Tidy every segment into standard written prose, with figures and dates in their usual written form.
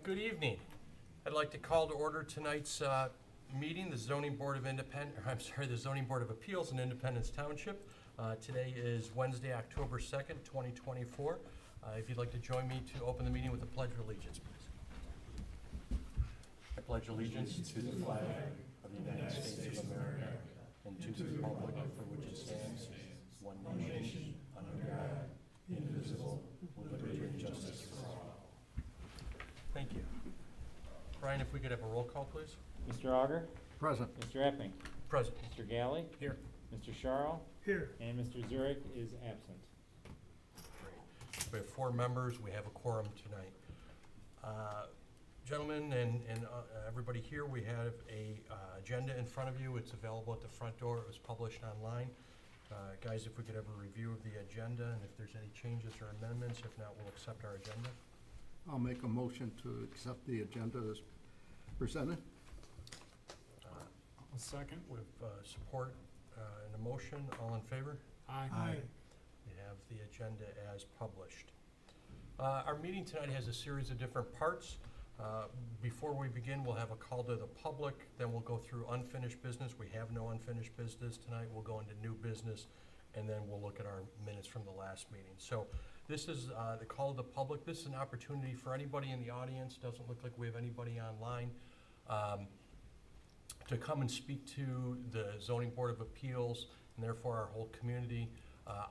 Good evening. I'd like to call to order tonight's meeting, the Zoning Board of the Zoning Board of Appeals in Independence Township. Today is Wednesday, October 2nd, 2024. If you'd like to join me to open the meeting with the Pledge of Allegiance, please. I pledge allegiance to the flag of the United States of America and to the republic for which it stands, one nation, under God, indivisible, with liberty and justice for all. Thank you. Brian, if we could have a roll call, please. Mr. Auger? Present. Mr. Epping? Present. Mr. Galley? Here. Mr. Charles? Here. And Mr. Zurich is absent. Great. We have 4 members. We have a quorum tonight. Gentlemen and everybody here, we have a agenda in front of you. It's available at the front door. It was published online. Guys, if we could have a review of the agenda, and if there's any changes or amendments, if not, we'll accept our agenda. I'll make a motion to accept the agenda as presented. A second. With support and a motion, all in favor? Aye. We have the agenda as published. Our meeting tonight has a series of different parts. Before we begin, we'll have a call to the public, then we'll go through unfinished business. We have no unfinished business tonight. We'll go into new business, and then we'll look at our minutes from the last meeting. So this is the call to the public. This is an opportunity for anybody in the audience, doesn't look like we have anybody online, to come and speak to the Zoning Board of Appeals, and therefore our whole community,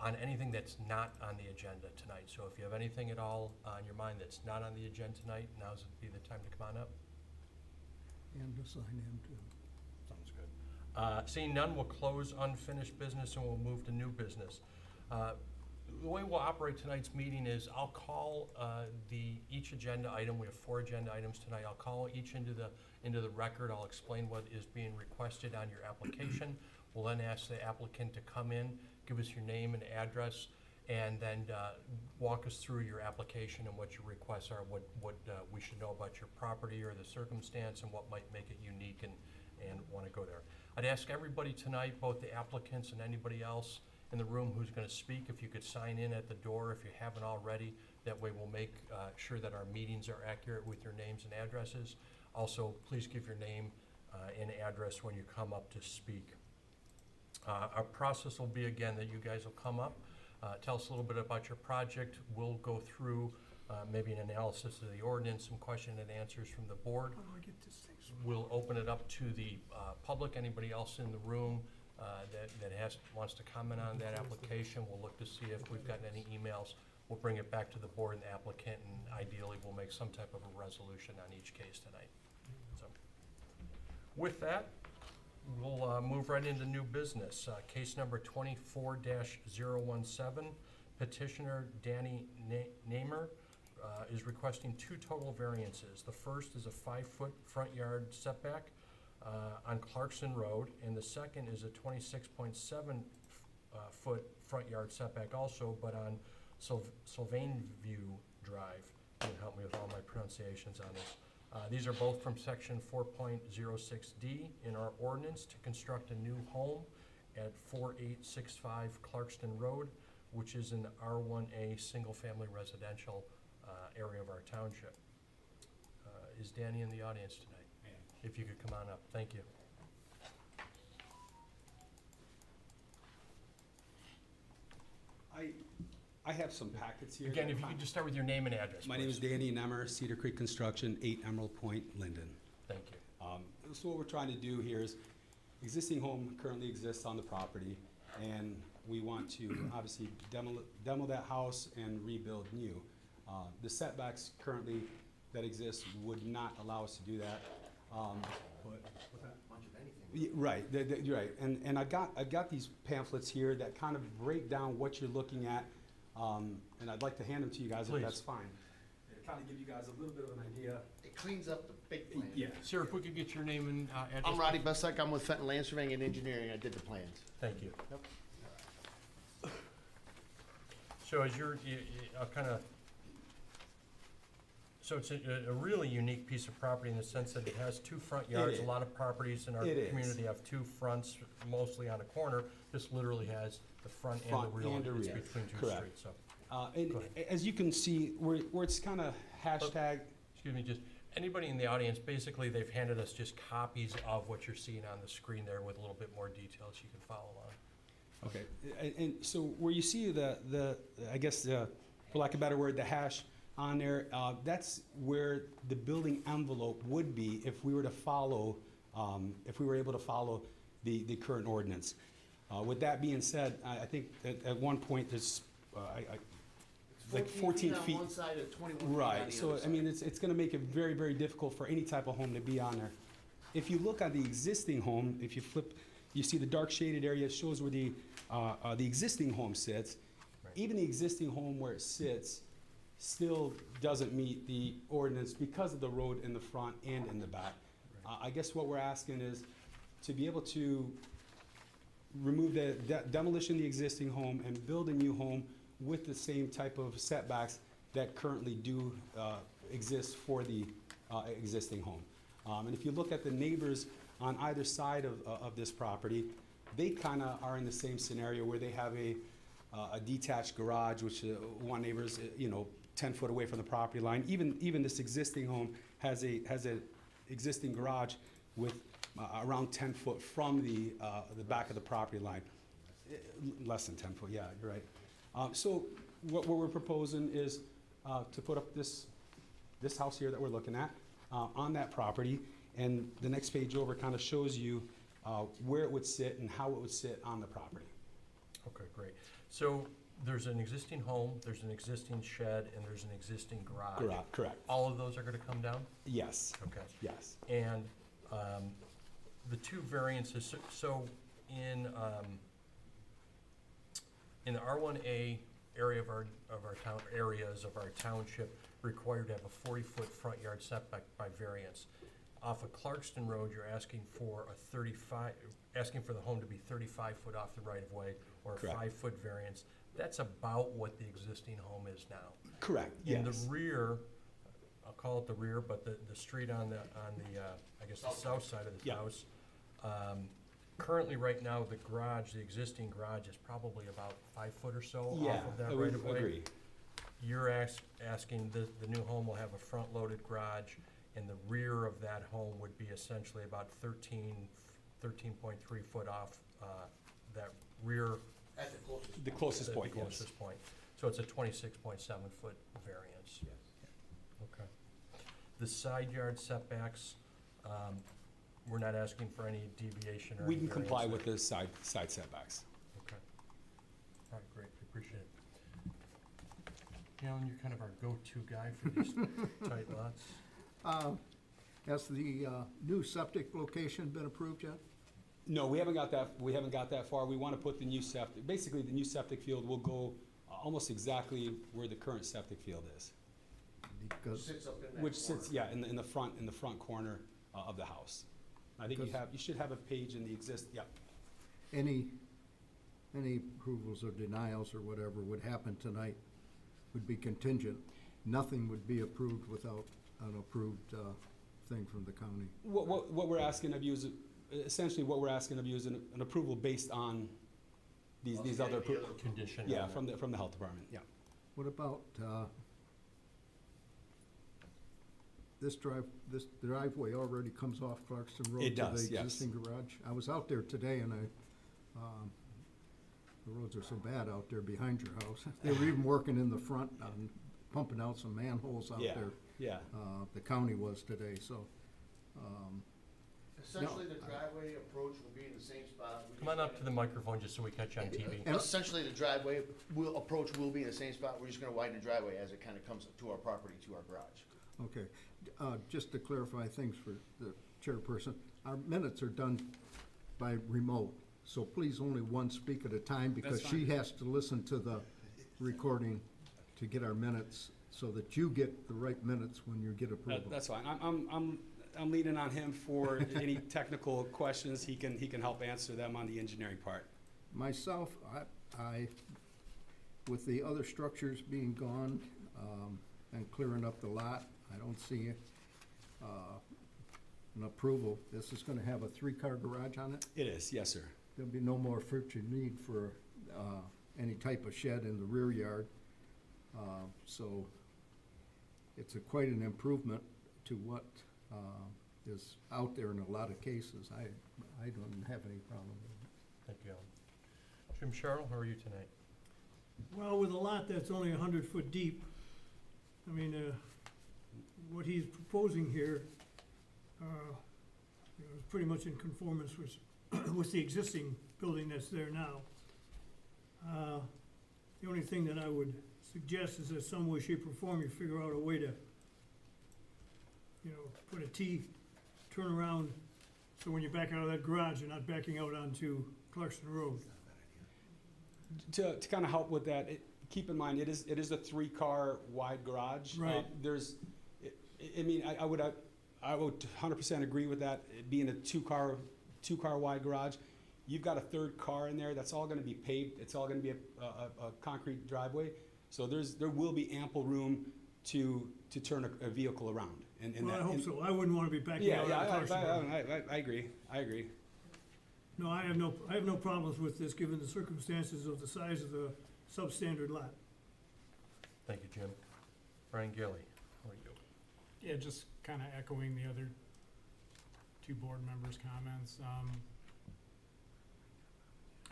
on anything that's not on the agenda tonight. So if you have anything at all on your mind that's not on the agenda tonight, now's be the time to come on up. And to sign in too. Sounds good. Seeing none, we'll close unfinished business and we'll move to new business. The way we'll operate tonight's meeting is I'll call each agenda item. We have 4 agenda items tonight. I'll call each into the record. I'll explain what is being requested on your application. We'll then ask the applicant to come in, give us your name and address, and then walk us through your application and what your requests are, what we should know about your property or the circumstance, and what might make it unique and want to go there. I'd ask everybody tonight, both the applicants and anybody else in the room who's going to speak, if you could sign in at the door if you haven't already. That way we'll make sure that our meetings are accurate with your names and addresses. Also, please give your name and address when you come up to speak. Our process will be, again, that you guys will come up, tell us a little bit about your project. We'll go through maybe an analysis of the ordinance, some question and answers from the board. How do I get this thing? We'll open it up to the public, anybody else in the room that wants to comment on that application. We'll look to see if we've gotten any emails. We'll bring it back to the board and the applicant, and ideally we'll make some type of a resolution on each case tonight. So, with that, we'll move right into new business. Case number 24-017, petitioner Danny Namer is requesting 2 total variances. The first is a 5-foot front yard setback on Clarkson Road, and the second is a 26.7 foot front yard setback also, but on Sylvain View Drive. You can help me with all my pronunciations on this. These are both from section 4.06D in our ordinance to construct a new home at 4865 Clarkston Road, which is in the R1A single-family residential area of our township. Is Danny in the audience tonight? If you could come on up. Thank you. I have some packets here. Again, if you could just start with your name and address, My name is please. Danny Nemmer, Cedar Creek Construction, 8 Emerald Point, Linden. Thank you. So what we're trying to do here is, existing home currently exists on the property, and we want to obviously demo that house and rebuild new. The setbacks currently that exist would not allow us to do that. Right, you're right, and I've got these pamphlets here that kind of break down what you're looking at, and I'd like to hand them to you guys Please. if that's fine. They kind of give you guys a little bit of an idea. It cleans up the big plan. Yeah. Sir, if we could get your name and address. I'm Roddy Bussek. I'm with Fenton Land Surveying and Engineering. I did the plans. Thank you. Yep. So as I'll kind of, so it's a really unique piece of property in the sense that it has 2 front yards. is. A lot of properties in our It is. community have 2 fronts, mostly on a corner. This literally has the front and the Front rear. and the It's rear. between 2 Correct. streets, so. And Go ahead. as you can see, where it's kind of hashtag, Excuse me, just, Anybody in the audience, basically, they've handed us just copies of what you're seeing on the screen there with a little bit more details you can follow along. Okay, and so where you see I guess, for lack of a better word, the hash on there, that's where the building envelope would be if we were to follow, if we were able to follow the current ordinance. With that being said, I think at one point, there's, like 14 feet. on one side and 21 feet on the Right, other so, I side. mean, it's gonna make it very, very difficult for any type of home to be on there. If you look at the existing home, if you flip, you see the dark shaded area shows where the existing home sits. Right. Even the existing home where it sits still doesn't meet the ordinance because of the road in the front and in the back. I guess what we're asking is to be able to remove the demolition of the existing home and build a new home with the same type of setbacks that currently do exist for the existing home. And if you look at the neighbors on either side of this property, they kind of are in the same scenario where they have a detached garage, which one neighbor's 10 foot away from the property line. Even this existing home has a existing garage with around 10 foot from the back of the property line. Less than 10 foot, yeah, you're right. So what we're proposing is to put up this house here that we're looking at on that property, and the next page over kind of shows you where it would sit and how it would sit on the property. Okay, great. So there's an existing home, there's an existing shed, and there's an existing garage. Correct. All of those are gonna come down? Yes. Okay. Yes. And the two variances, so in the R1A area of our town, areas of our township, required to have a 40-foot front yard setback by variance. Off of Clarkston Road, you're asking for asking for the home to be 35 foot off the right of way, or a Correct. 5-foot variance. That's about what the existing home is now. Correct, In yes. the rear, I'll call it the rear, but the street on the I guess the south side of the Yeah. house, currently, right now, the garage, the existing garage is probably about 5 foot or so Yeah, off of that I would right of way. agree. You're asking the new home will have a front-loaded garage, and the rear of that home would be essentially about 13.3 foot off that rear. At the closest. The closest point, The yes. closest point. So it's a 26.7 foot variance. Okay. The side yard setbacks, we're not asking for any deviation or We any can comply variance with the side setbacks. Okay. All right, great, appreciate it. Alan, you're kind of our go-to guy for these tight lots. Has the new septic location been approved yet? No, we haven't got that far. We want to put the new septic, basically the new septic field will go almost exactly where the current septic field is. Because, Sits up in that Which sits, corner. yeah, in the front corner of the house. I think Because- you should have a page in the yeah. any approvals or denials or whatever would happen tonight would be contingent. Nothing would be approved without an approved thing from the county. What we're asking of you is, essentially what we're asking of you is an approval based on these other, Condition. yeah, on it. from the health department, yeah. What about this driveway already comes off Clarkston Road It does, to the yes. existing garage? I was out there today and the roads are so bad out there behind your house. They were even working in the front on pumping out some manholes out Yeah, there. yeah. The county was today, so. Essentially, the driveway approach will be in the same spot. Come on up to the microphone just so we catch you on TV. And- Essentially, the driveway approach will be in the same spot. We're just gonna widen the driveway as it kinda comes to our property, to our garage. Okay, just to clarify things for the chairperson, our minutes are done by remote, so please only one speak at a time, because she has to listen to the recording to get our minutes, so that you get the right minutes when you get approval. That's fine. I'm leaning on him for any technical questions. He can help answer them on the engineering part. Myself, I, with the other structures being gone, and clearing up the lot, I don't see an approval. This is gonna have a 3-car garage on it. It is, yes, sir. There'll be no more future need for any type of shed in the rear yard. So it's quite an improvement to what is out there in a lot of cases, I don't have any problem with it. Thank you, Alan. Jim Sherrill, how are you tonight? Well, with a lot that's only 100 foot deep, I mean, what he's proposing here, is pretty much in conformance with the existing building that's there now. The only thing that I would suggest is that some way, shape, or form, you figure out a way to, put a T, turn around, so when you back out of that garage, you're not backing out onto Clarkson Road. To kind of help with that, keep in mind, it is a 3-car wide garage. Right. I would 100% agree with that, it being a two-car wide garage. You've got a third car in there, that's all gonna be paved, it's all gonna be a concrete driveway. So there will be ample room to turn a vehicle around. Well, I hope so. I wouldn't want to be backing out on Clarkson Road. I agree. No, I have no problems with this, given the circumstances of the size of the substandard lot. Thank you, Jim. Brian Gilly, how are you? Yeah, just kind of echoing the other two board members' comments.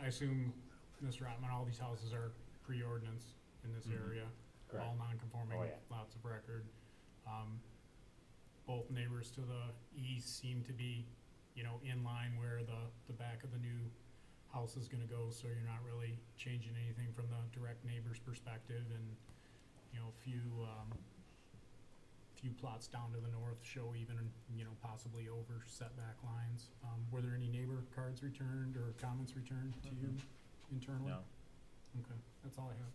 I assume, Mr. Ottman, all these houses are pre-ordinance in this area, Correct. all non-conforming Oh, yeah. lots of record. Both neighbors to the east seem to be, in line where the back of the new house is gonna go, so you're not really changing anything from the direct neighbor's perspective, and, few plots down to the north show even, possibly over setback lines. Were there any neighbor cards returned or comments returned to you internally? No. Okay, that's all I have.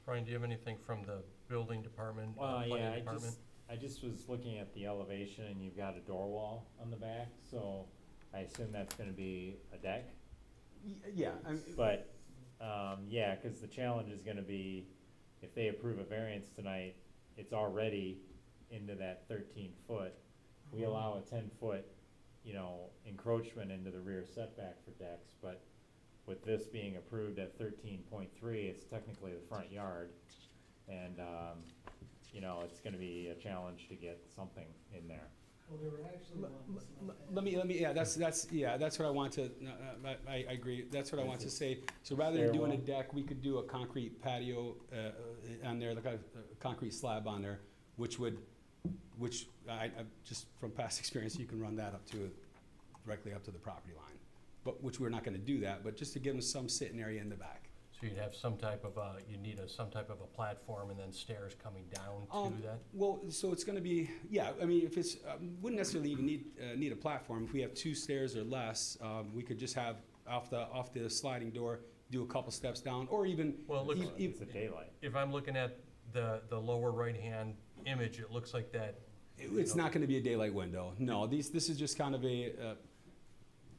Brian, do you have anything from the building department, Well, planning yeah, department? I just was looking at the elevation and you've got a door wall on the back, so I assume that's gonna be a deck. Yeah, But, yeah, cause the challenge is gonna be, if they approve a variance tonight, it's already into that 13-foot. We allow a 10-foot, encroachment into the rear setback for decks, but with this being approved at 13.3, it's technically the front yard. And, it's gonna be a challenge to get something in there. Well, there were actually let me, that's what I want to, I agree, that's what I want to say. So rather than doing a Stairwell. deck, we could do a concrete patio, on there, like a concrete slab on there, which I just from past experience, you can run that directly up to the property line. But, which we're not gonna do that, but just to give them some sitting area in the back. So you'd have some type of some type of a platform and then stairs coming down to that? Well, so it's gonna be, if it's, wouldn't necessarily even need a platform. If we have 2 stairs or less, we could just have off the sliding door, do a couple steps down, or even. Well, it looks, It's a daylight. if I'm looking at the lower right-hand image, it looks like that. It's not gonna be a daylight window, no. This is just kind of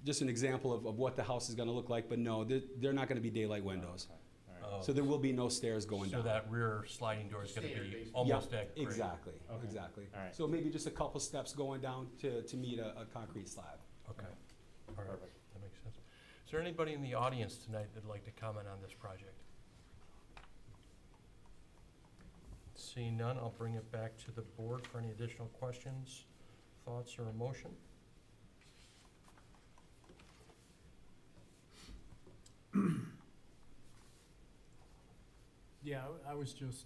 just an example of what the house is gonna look like, but no, they're not gonna be daylight windows. Okay, all right. So there will be no stairs going down. So that rear sliding door is gonna Standard be basement. almost that grade. Exactly, Okay. exactly. All right. So maybe just a couple steps going down to meet a concrete slab. Okay, all right, Perfect. that makes sense. Is there anybody in the audience tonight that'd like to comment on this project? Seeing none, I'll bring it back to the board for any additional questions, thoughts, or a motion. Yeah, I was just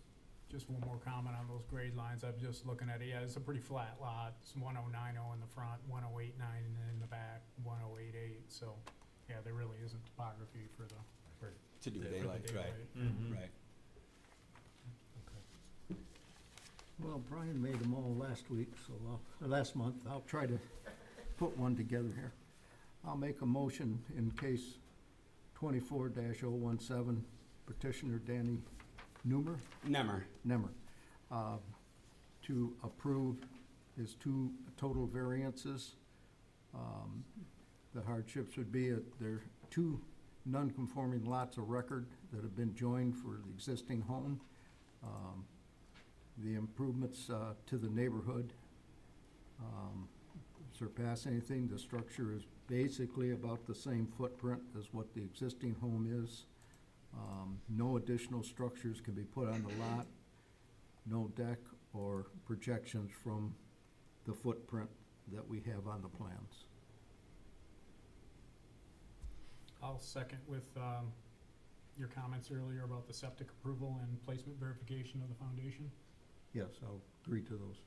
one more comment on those grade lines. I'm just looking at it. Yeah, it's a pretty flat lot. It's 1090 in the front, 1089 in the back, 1088. So, yeah, there really isn't topography for the To do For the daylight, right, Mhm. right. Well, Brian made them all last week, so, last month, I'll try to put one together here. I'll make a motion in case 24-017, petitioner Danny Nemmer, to approve his 2 total variances. The hardships would be there are 2 non-conforming lots of record that have been joined for the existing home. The improvements to the neighborhood surpass anything. The structure is basically about the same footprint as what the existing home is. No additional structures can be put on the lot. No deck or projections from the footprint that we have on the plans. I'll second with, your comments earlier about the septic approval and placement verification of the foundation. Yes, I'll agree to those.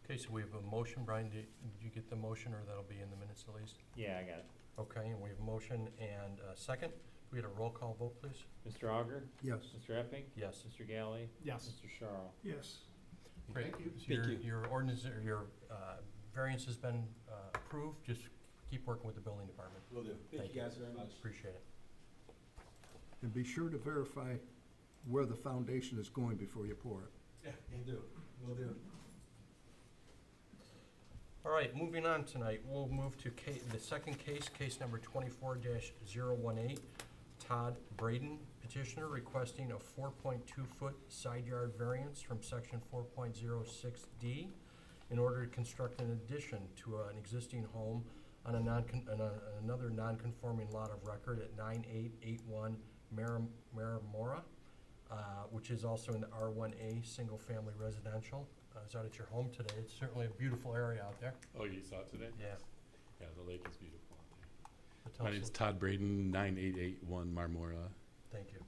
Okay, so we have a motion. Brian, did you get the motion, or that'll be in the minutes at least? Yeah, I got it. Okay, and we have a motion and a second. We get a roll call vote, please? Mr. Auger? Yes. Mr. Epping? Yes. Mr. Galley? Yes. Mr. Charles? Yes. Great. Thank Your, you. your ordinance, or your variance has been approved. Just keep working with the building department. Will do. Thank you guys very much. Appreciate it. And be sure to verify where the foundation is going before you pour it. Yeah, will do. Will do. All right, moving on tonight, we'll move to the second case, case number 24-018. Todd Braden, petitioner, requesting a 4.2-foot side yard variance from section 4.06D in order to construct an addition to an existing home on another non-conforming lot of record at 9881 Maramora, which is also in the R1A, single-family residential. I was out at your home today. It's certainly a beautiful area out there. Oh, you saw it today? Yeah. Yeah, the lake is beautiful out there. But tell My us name's a- Todd Braden, 9881 Marmora. Thank you.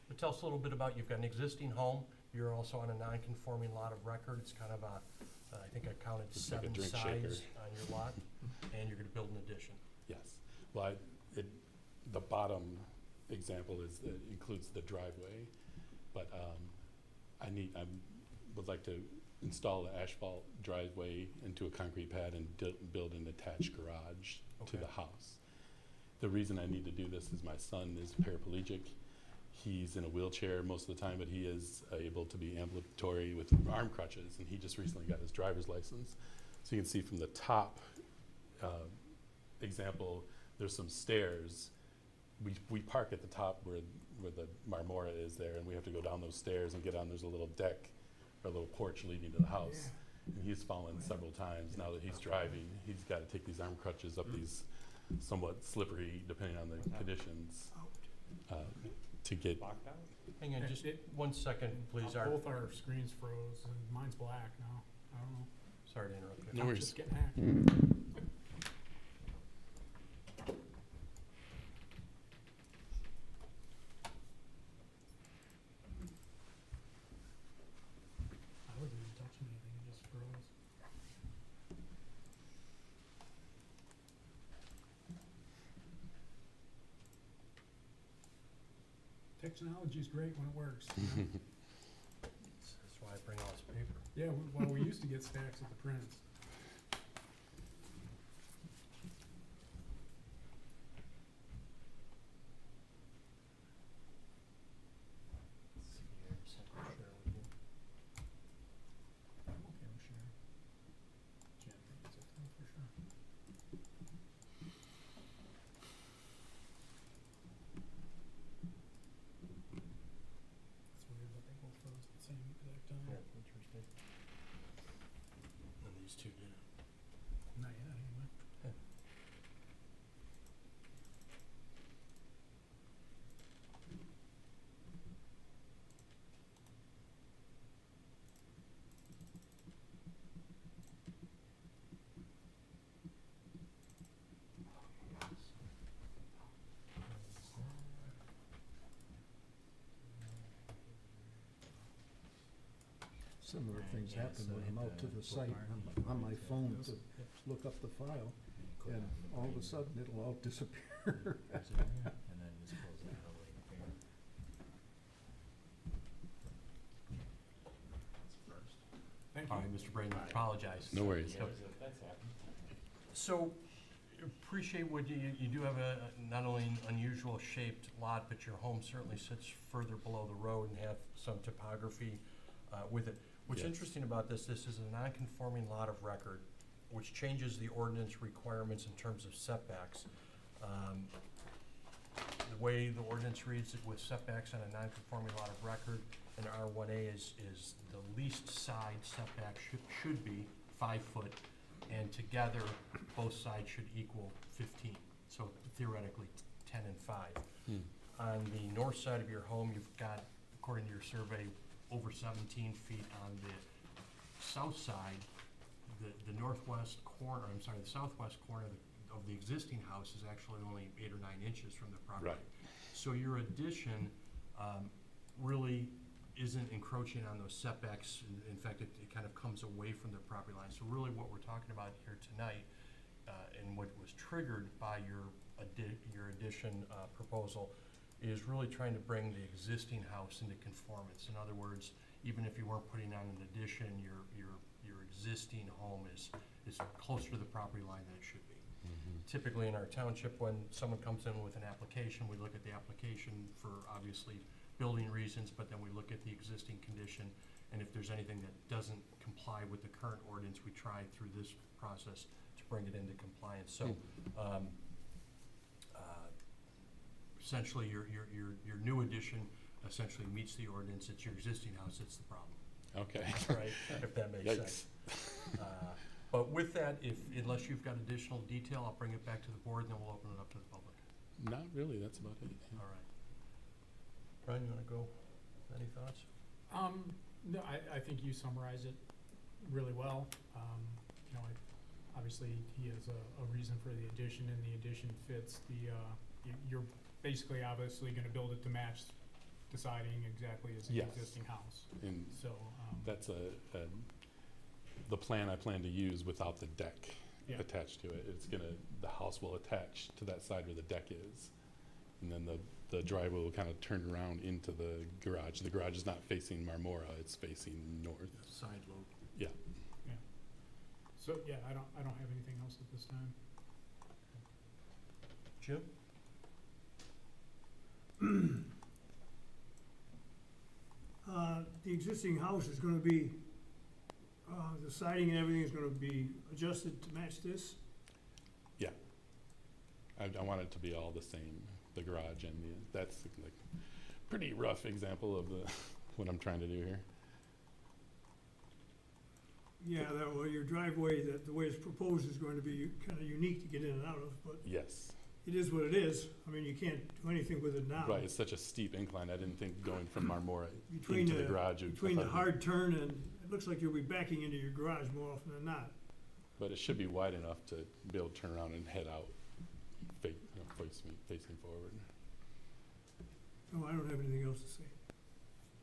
But tell us a little bit about, you've got an existing home. You're also on a non-conforming lot of record. It's kind of a, I think I counted It's like a 7 drink sides shaker. on your lot, and you're gonna build an addition. Yes. Well, the bottom example includes the driveway, but I would like to install the asphalt driveway into a concrete pad and build an attached garage to Okay. the house. The reason I need to do this is my son is paraplegic. He's in a wheelchair most of the time, but he is able to be ambulatory with arm crutches, and he just recently got his driver's license. So you can see from the top example, there's some stairs. We park at the top where the Marmora is there, and we have to go down those stairs and get on. There's a little deck or a little porch leading to the house. And he's fallen several times. Now that he's driving, he's got to take these arm crutches up these somewhat slippery, depending on the conditions, to get. Locked out? Hang on Yeah, just it- 1 second, please. Both our screens froze, and mine's black now. I don't know. Sorry to interrupt you. No I'm worries. just getting hacked. I wasn't even touching anything, it just froze. Technology's great when it works. That's why I bring all this paper. Yeah, well, we used to get stacks at the prints. Let's see here, second share with you. I'm okay with sharing. Jen thinks it's okay for sure. It's weird that they both froze at the same exact time. Yeah, interesting. And these two did it. Not yet, anyway. Similar things happen when I'm out to the site on my phone to look up the file, and all of a sudden it'll all disappear. Thank All you. right, Mr. Braden, apologize. No worries. Yeah, that's happened. So, appreciate what you do have a not only an unusual shaped lot, but your home certainly sits further below the road and have some topography with it. What's Yes. interesting about this is a non-conforming lot of record, which changes the ordinance requirements in terms of setbacks. The way the ordinance reads it with setbacks on a non-conforming lot of record in R1A is the least side setback should be 5 foot, and together, both sides should equal 15. So theoretically, 10 and 5. On the north side of your home, you've got, according to your survey, over 17 feet on the south side, the northwest corner, I'm sorry, the southwest corner of the existing house is actually only 8 or 9 inches from the property. Right. So your addition really isn't encroaching on those setbacks. In fact, it kind of comes away from the property line. So really what we're talking about here tonight, and what was triggered by your addition proposal, is really trying to bring the existing house into conformance. In other words, even if you weren't putting on an addition, your existing home is closer to the property line than it should be. Typically in our township, when someone comes in with an application, we look at the application for obviously building reasons, but then we look at the existing condition, and if there's anything that doesn't comply with the current ordinance, we try through this process to bring it into compliance. So essentially your new addition essentially meets the ordinance. It's your existing house that's the problem. Okay. Right, if that makes sense. But with that, unless you've got additional detail, I'll bring it back to the board, and then we'll open it up to the public. Not really, that's about it. Yeah. All right. Brian, you wanna go? Any thoughts? No, I think you summarized it really well. You know, obviously, he has a reason for the addition, and the addition fits the, you're basically obviously gonna build it to match the siding exactly as the Yes. existing house. And So, that's the plan I plan to use without the deck Yeah. attached to it. The house will attach to that side where the deck is. And then the driveway will kind of turn around into the garage. The garage is not facing Marmora, it's facing north. Side load. Yeah. so yeah, I don't have anything else at this time. Jim? The existing house is gonna be, the siding and everything is gonna be adjusted to match this? I want it to be all the same, the garage and that's like pretty rough example of what I'm trying to do here. Yeah, well, your driveway, the way it's proposed is going to be kinda unique to get in and out of, but Yes, it is what it is. I mean, you can't do anything with it now. right, it's such a steep incline, I didn't think going from Marmora Between into the garage. Between the hard turn and, it looks like you'll be backing into your garage more often than not. But it should be wide enough to be able to turn around and head out, facing forward. No, I don't have anything else to say.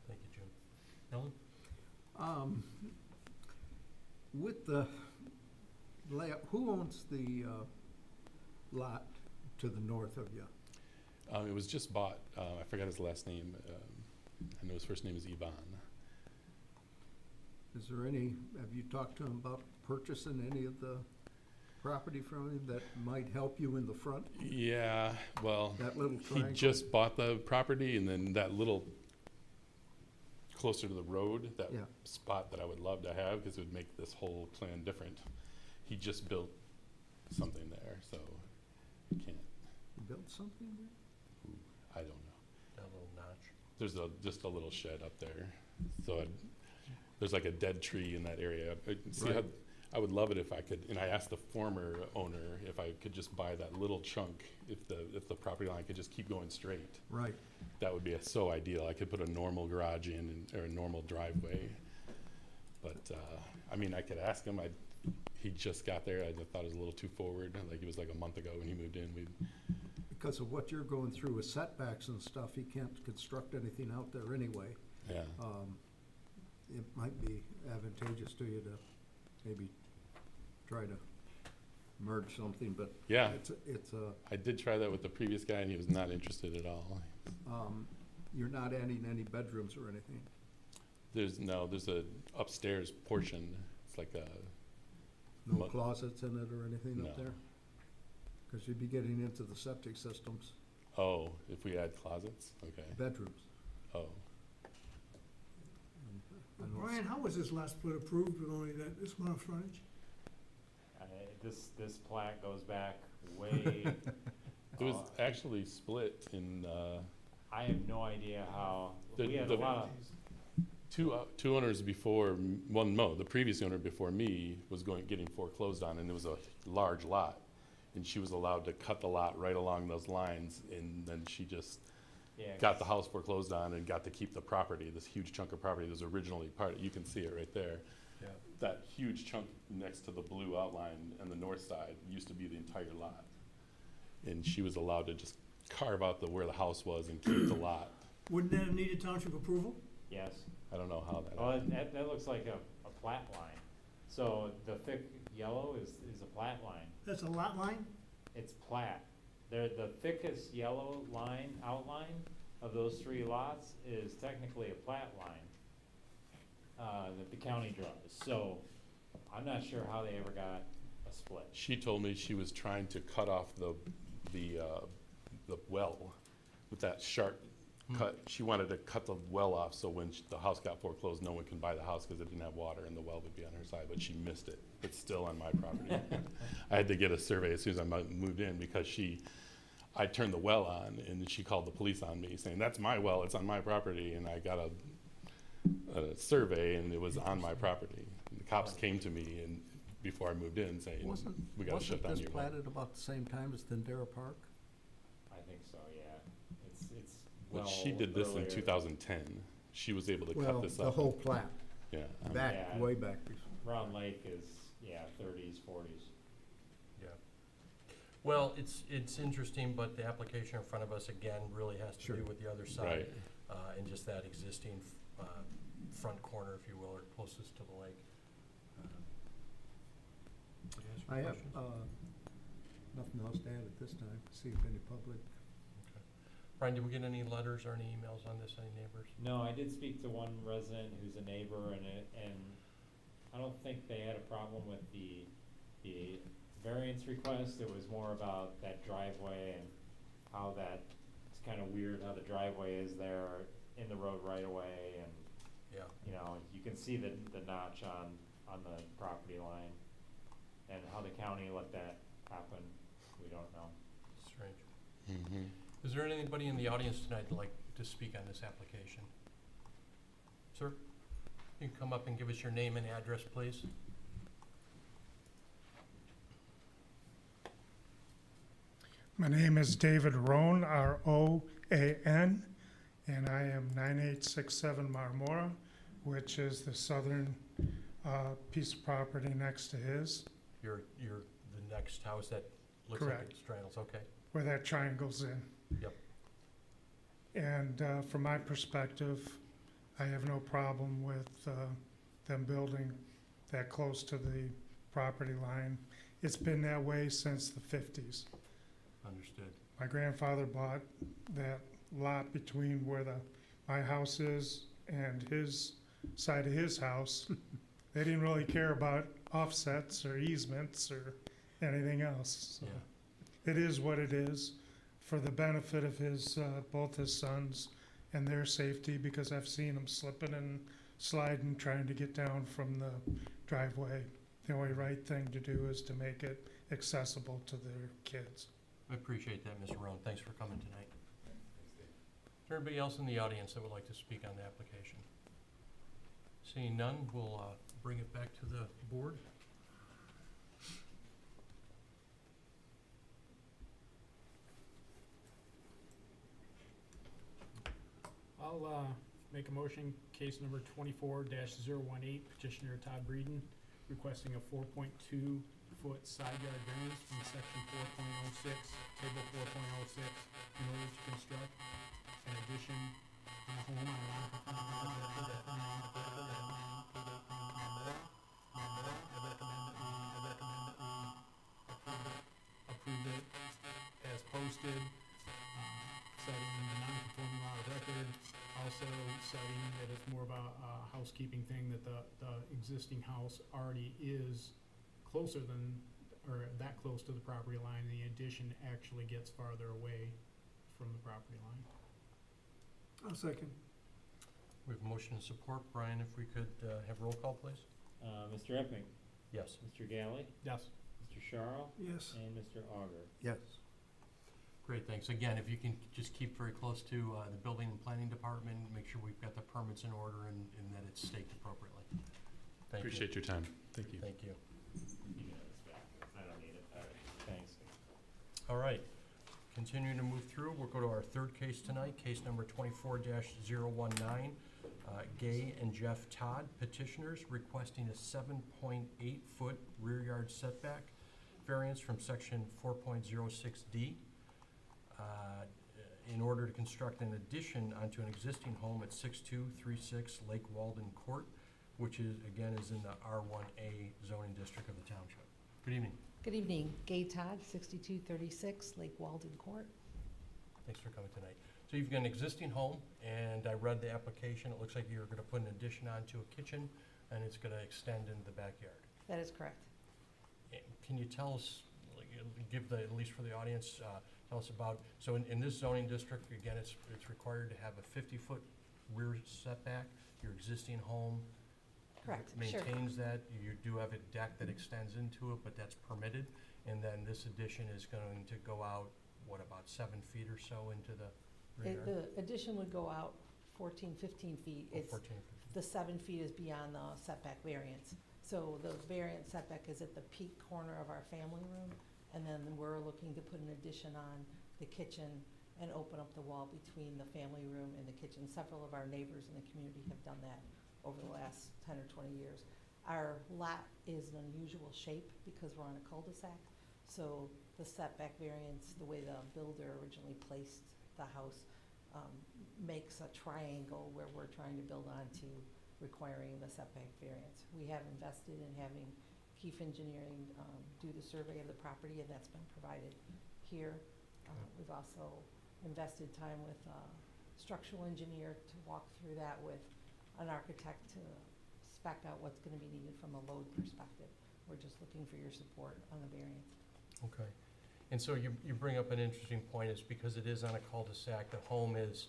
Thank you, Jim. Ellen? With the layout, who owns the lot to the north of you? It was just bought, I forgot his last name, I know his first name is Ivan. Is there any, have you talked to him about purchasing any of the property from him that might help you in the front? Yeah, well, That little he triangle? just bought the property and then that little closer to the road, that Yeah. spot that I would love to have because it would make this whole plan different. He just built something there, so I can't, You built something there? I don't know. That little notch. There's just a little shed up there, so there's like a dead tree in that area. See how, Right. I would love it if I could, and I asked the former owner if I could just buy that little chunk, if the property line could just keep going straight. Right. That would be so ideal. I could put a normal garage in, or a normal driveway. But, I mean, I could ask him, he just got there, I thought it was a little too forward, like it was like a month ago when he moved in. Because of what you're going through with setbacks and stuff, he can't construct anything out there anyway. Yeah, It might be advantageous to you to maybe try to merge something, but yeah, it's a, I did try that with the previous guy and he was not interested at all. you're not adding any bedrooms or anything. There's a upstairs portion, it's like a, No Mo- closets in it or anything No. up there? Because you'd be getting into the septic systems, oh, if we add closets, okay, bedrooms. oh. I know Brian, how was this lot split approved with only this amount of frontage? This plat goes back way, It was actually split in, I have no idea how, The- we had a the- lot of, two owners before, the previous owner before me was getting foreclosed on, and it was a large lot. And she was allowed to cut the lot right along those lines, and then she just yeah. got the house foreclosed on and got to keep the property, this huge chunk of property that was originally you can see it right there. Yeah. that huge chunk next to the blue outline on the north side used to be the entire lot. And she was allowed to just carve out where the house was and keep the lot. Wouldn't that have needed township approval? Yes. I don't know how that Well, happened. that looks like a plat line. So the thick yellow is a plat line. That's a lot line? It's plat. The thickest yellow line, outline of those three lots is technically a plat line, that the county draws. So I'm not sure how they ever got a split. She told me she was trying to cut off the well with that sharp cut. She wanted to cut the well off so when the house got foreclosed, no one can buy the house because it didn't have water and the well would be on her side, but she missed it. It's still on my property. I had to get a survey as soon as I moved in because I turned the well on and she called the police on me saying, that's my well, it's on my property. And I got a survey and it was on my property. And the cops came to me and before I moved in saying, we gotta shut down your well. Wasn't this platted about the same time as Dendera Park? I think so, yeah. It's But well she did this in earlier. 2010. She was able to cut Well, this the up. whole plat, Yeah. back, Yeah. way back. Round Lake is, yeah, 30s, 40s. Yeah. Well, it's interesting, but the application in front of us, again, really has to do Sure. with the other side. Right. And just that existing, front corner, if you will, or closest to the lake. Did you ask I your have, questions? nothing else to add at this time. See if any public. Brian, did we get any letters or any emails on this, any neighbors? No, I did speak to one resident who's a neighbor and I don't think they had a problem with the variance request. It was more about that driveway and how it's kind of weird how the driveway is there in the road right away and, Yeah. you know, you can see the notch on the property line. And how the county let that happen, we don't know. Strange. Mm-hmm. Is there anybody in the audience tonight that'd like to speak on this application? Sir, you can come up and give us your name and address, please. My name is David Roan, R-O-A-N, and I am 9867 Marmora, which is the southern piece of property next to his, You're the next house that looks like Correct. it straddles, okay. where that triangle's in. Yep. And from my perspective, I have no problem with them building that close to the property line. It's been that way since the 50s. Understood. My grandfather bought that lot between where my house is and his side of his house. They didn't really care about offsets or easements or anything else. So Yeah. it is what it is for the benefit of both his sons and their safety, because I've seen them slipping and sliding trying to get down from the driveway. The only right thing to do is to make it accessible to their kids. I appreciate that, Mr. Roan. Thanks for coming tonight. Is there anybody else in the audience that would like to speak on the application? Seeing none, we'll bring it back to the board. I'll make a motion, case number 24-018, petitioner Todd Breeden, requesting a 4.2-foot side yard variance from section 4.06, table 4.06, in order to construct an addition on a home on a non-conforming lot located at 39 Table Marmora. I recommend that we approve it as posted, citing the non-conforming lot of record, also citing that it's more of a housekeeping thing, that the existing house already is closer than, or that close to the property line, and the addition actually gets farther away from the property line. I'll second. We have a motion and support. Brian, if we could have roll call, please? Mr. Epping, Yes. Mr. Galley, Yes. Mr. Charles, Yes. and Mr. Auger. Yes. Great, thanks. Again, if you can just keep very close to the building and planning department, make sure we've got the permits in order and that it's staked appropriately. Thank you. Appreciate your time. Thank you. Thank you. You can have this back. I don't need it. All right, thanks. All right, continuing to move through, we'll go to our third case tonight, case number 24-019. Gay and Jeff Todd, petitioners, requesting a 7.8-foot rear yard setback variance from section 4.06D in order to construct an addition onto an existing home at 6236 Lake Walden Court, which is, again, is in the R1A zoning district of the township. Good evening. Good evening. Gay Todd, 6236 Lake Walden Court. Thanks for coming tonight. So you've got an existing home, and I read the application. It looks like you're gonna put an addition onto a kitchen, and it's gonna extend into the backyard. That is correct. Can you tell us, like, give the, at least for the audience, tell us about, so in this zoning district, again, it's required to have a 50-foot rear setback. Your existing home Correct, sure. maintains that. You do have a deck that extends into it, but that's permitted. And then this addition is going to go out, what, about 7 feet or so into the rear yard? The addition would go out 14, 15 feet. Oh, It's, 14, 15. the 7 feet is beyond the setback variance. So the variance setback is at the peak corner of our family room, and then we're looking to put an addition on the kitchen and open up the wall between the family room and the kitchen. Several of our neighbors in the community have done that over the last 10 or 20 years. Our lot is an unusual shape because we're on a cul-de-sac, so the setback variance, the way the builder originally placed the house, makes a triangle where we're trying to build onto, requiring the setback variance. We have invested in having Keefe Engineering do the survey of the property, and that's been provided here. We've also invested time with a structural engineer to walk through that with an architect to spec out what's gonna be needed from a load perspective. We're just looking for your support on the variance. Okay. And so you bring up an interesting point, is because it is on a cul-de-sac, the home is,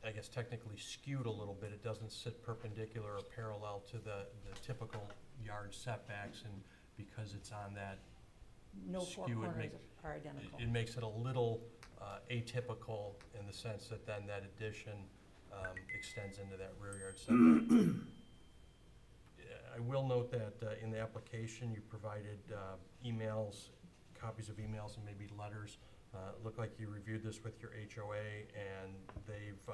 I guess, technically skewed a little bit. It doesn't sit perpendicular or parallel to the typical yard setbacks, and because it's on that, No four Skew would corners make- are identical. it makes it a little atypical in the sense that then that addition extends into that rear yard setback. I will note that in the application, you provided emails, copies of emails and maybe letters. It looked like you reviewed this with your HOA, and they've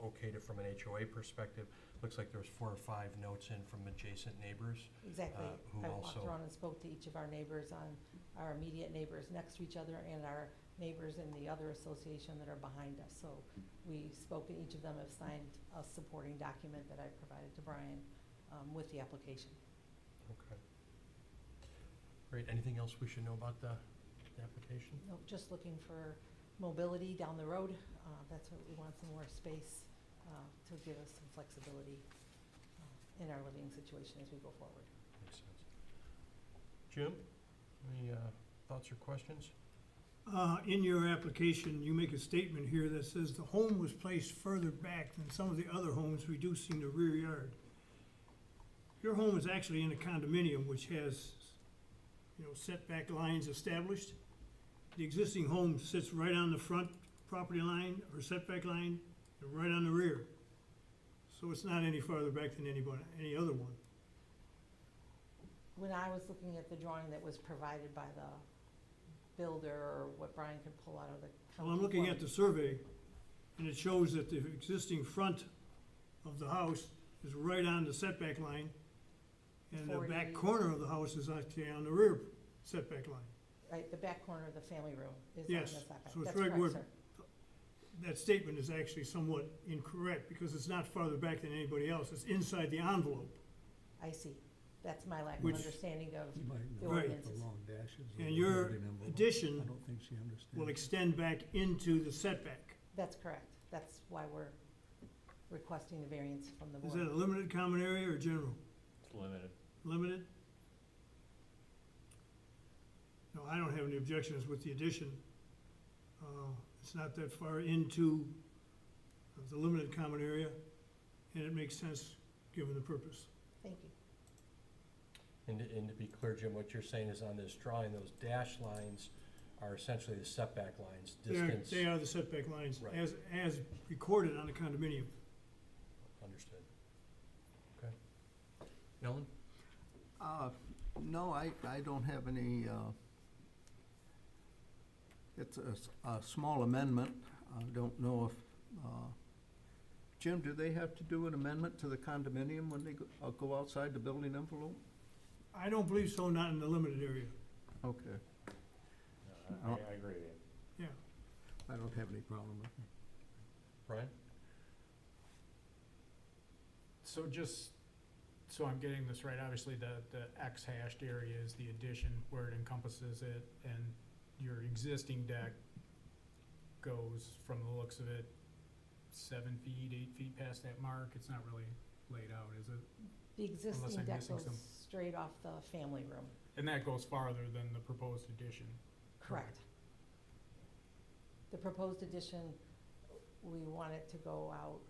okayed it from an HOA perspective. Looks like there was 4 or 5 notes in from adjacent neighbors. Exactly. who I walked also- around and spoke to each of our neighbors on, our immediate neighbors next to each other and our neighbors in the other association that are behind us. So we spoke, and each of them have signed a supporting document that I provided to Brian with the application. Okay. Great. Anything else we should know about the application? No, just looking for mobility down the road. That's what we want, some more space to give us some flexibility in our living situation as we go forward. Makes sense. Jim, any thoughts or questions? In your application, you make a statement here that says the home was placed further back than some of the other homes, reducing the rear yard. Your home is actually in a condominium which has, setback lines established. The existing home sits right on the front property line or setback line and right on the rear. So it's not any farther back than any other one. When I was looking at the drawing that was provided by the builder, or what Brian could pull out of the county. Well, I'm looking form, at the survey, and it shows that the existing front of the house is right on the setback line, and the back 40. corner of the house is actually on the rear setback line. Right, the back corner of the family room is on the Yes, setback. so it's That's right where- correct, sir. That statement is actually somewhat incorrect, because it's not farther back than anybody else, it's inside the envelope. I see. That's my lack of Which- understanding of You might the know Right. the ordinances. long dashes. of And the your building envelope. addition I don't think she understands. will extend back into the setback. That's correct. That's why we're requesting the variance from the Is that board. a limited common area or general? It's limited. Limited? No, I don't have any objections with the addition. It's not that far into the limited common area, and it makes sense given the purpose. Thank you. And to be clear, Jim, what you're saying is on this drawing, those dash lines are essentially the setback lines, distance. They are the setback lines, Right. as recorded on the condominium. Understood. Okay. Ellen? No, I don't have any, it's a small amendment. I don't know if Jim, do they have to do an amendment to the condominium when they go outside the building envelope? I don't believe so, not in the limited area, Okay, No, I agree with you. yeah. I don't have any problem with it. Brian? So just, so I'm getting this right, obviously the X hashed area is the addition where it encompasses it, and your existing deck goes, from the looks of it, 7 feet, 8 feet past that mark. It's not really laid out, is it? The existing I'm deck missing goes some. straight off the family room, And that goes farther than the proposed addition. correct. The proposed addition, we want it to go out,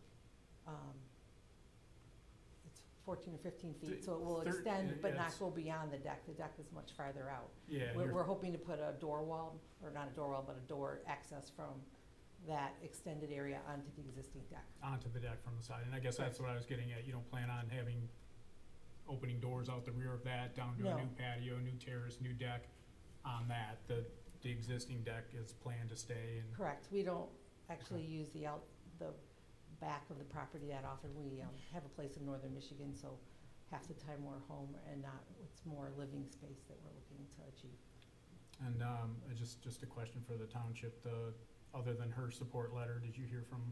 it's 14 or 15 feet, so it will Thir- extend, but not yes. go beyond the deck. The deck is much farther out. Yeah, We're hoping to put a door wall, or not a door wall, but a door access from that extended area onto the existing deck. onto the deck from the side, and I guess that's what I was getting at. You don't plan on having opening doors out the rear of that, down to a No. new patio, new terrace, new deck on that. The existing deck is planned to stay, and Correct. We don't actually use the back of the property that often. We have a place in northern Michigan, so half the time we're home and not, it's more living space that we're looking to achieve. And just a question for the township, other than her support letter, did you hear from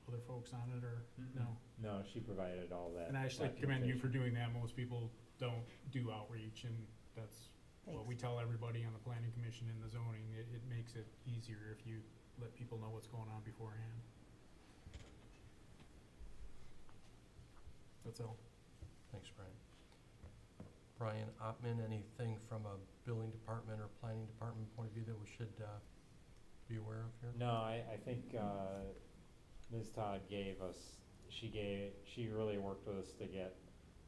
other folks on it, or no? No, she provided all that. And I actually commend you for documentation. doing that. Most people don't do outreach, and that's what Thanks. we tell everybody on the planning commission and the zoning. It makes it easier if you let people know what's going on beforehand. That's all. Thanks, Brian. Brian Ottman, anything from a building department or planning department point of view that we should be aware of here? No, I think, Ms. Todd gave us, she really worked with us to get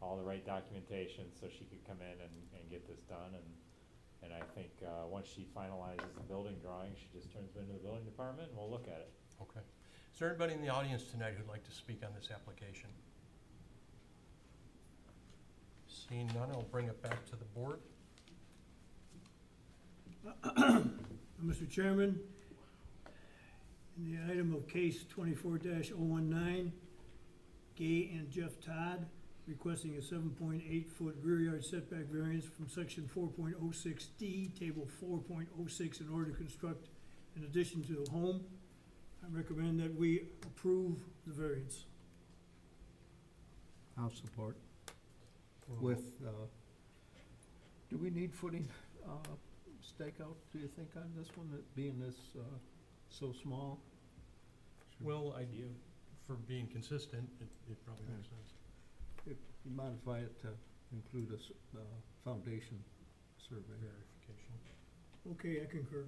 all the right documentation so she could come in and get this done, and I think, once she finalizes the building drawing, she just turns them into the building department and we'll look at it. Okay. Is there anybody in the audience tonight who'd like to speak on this application? Seeing none, I'll bring it back to the board. Mr. Chairman, in the item of case 24-019, Gay and Jeff Todd requesting a 7.8-foot rear yard setback variance from section 4.06D, table 4.06, in order to construct an addition to the home. I recommend that we approve the variance. I'll support. With, do we need footing, stakeout, do you think, on this one, it being this, so small? Well, for being consistent, it probably makes sense. If you modify it to include a foundation survey. Verification. Okay, I concur.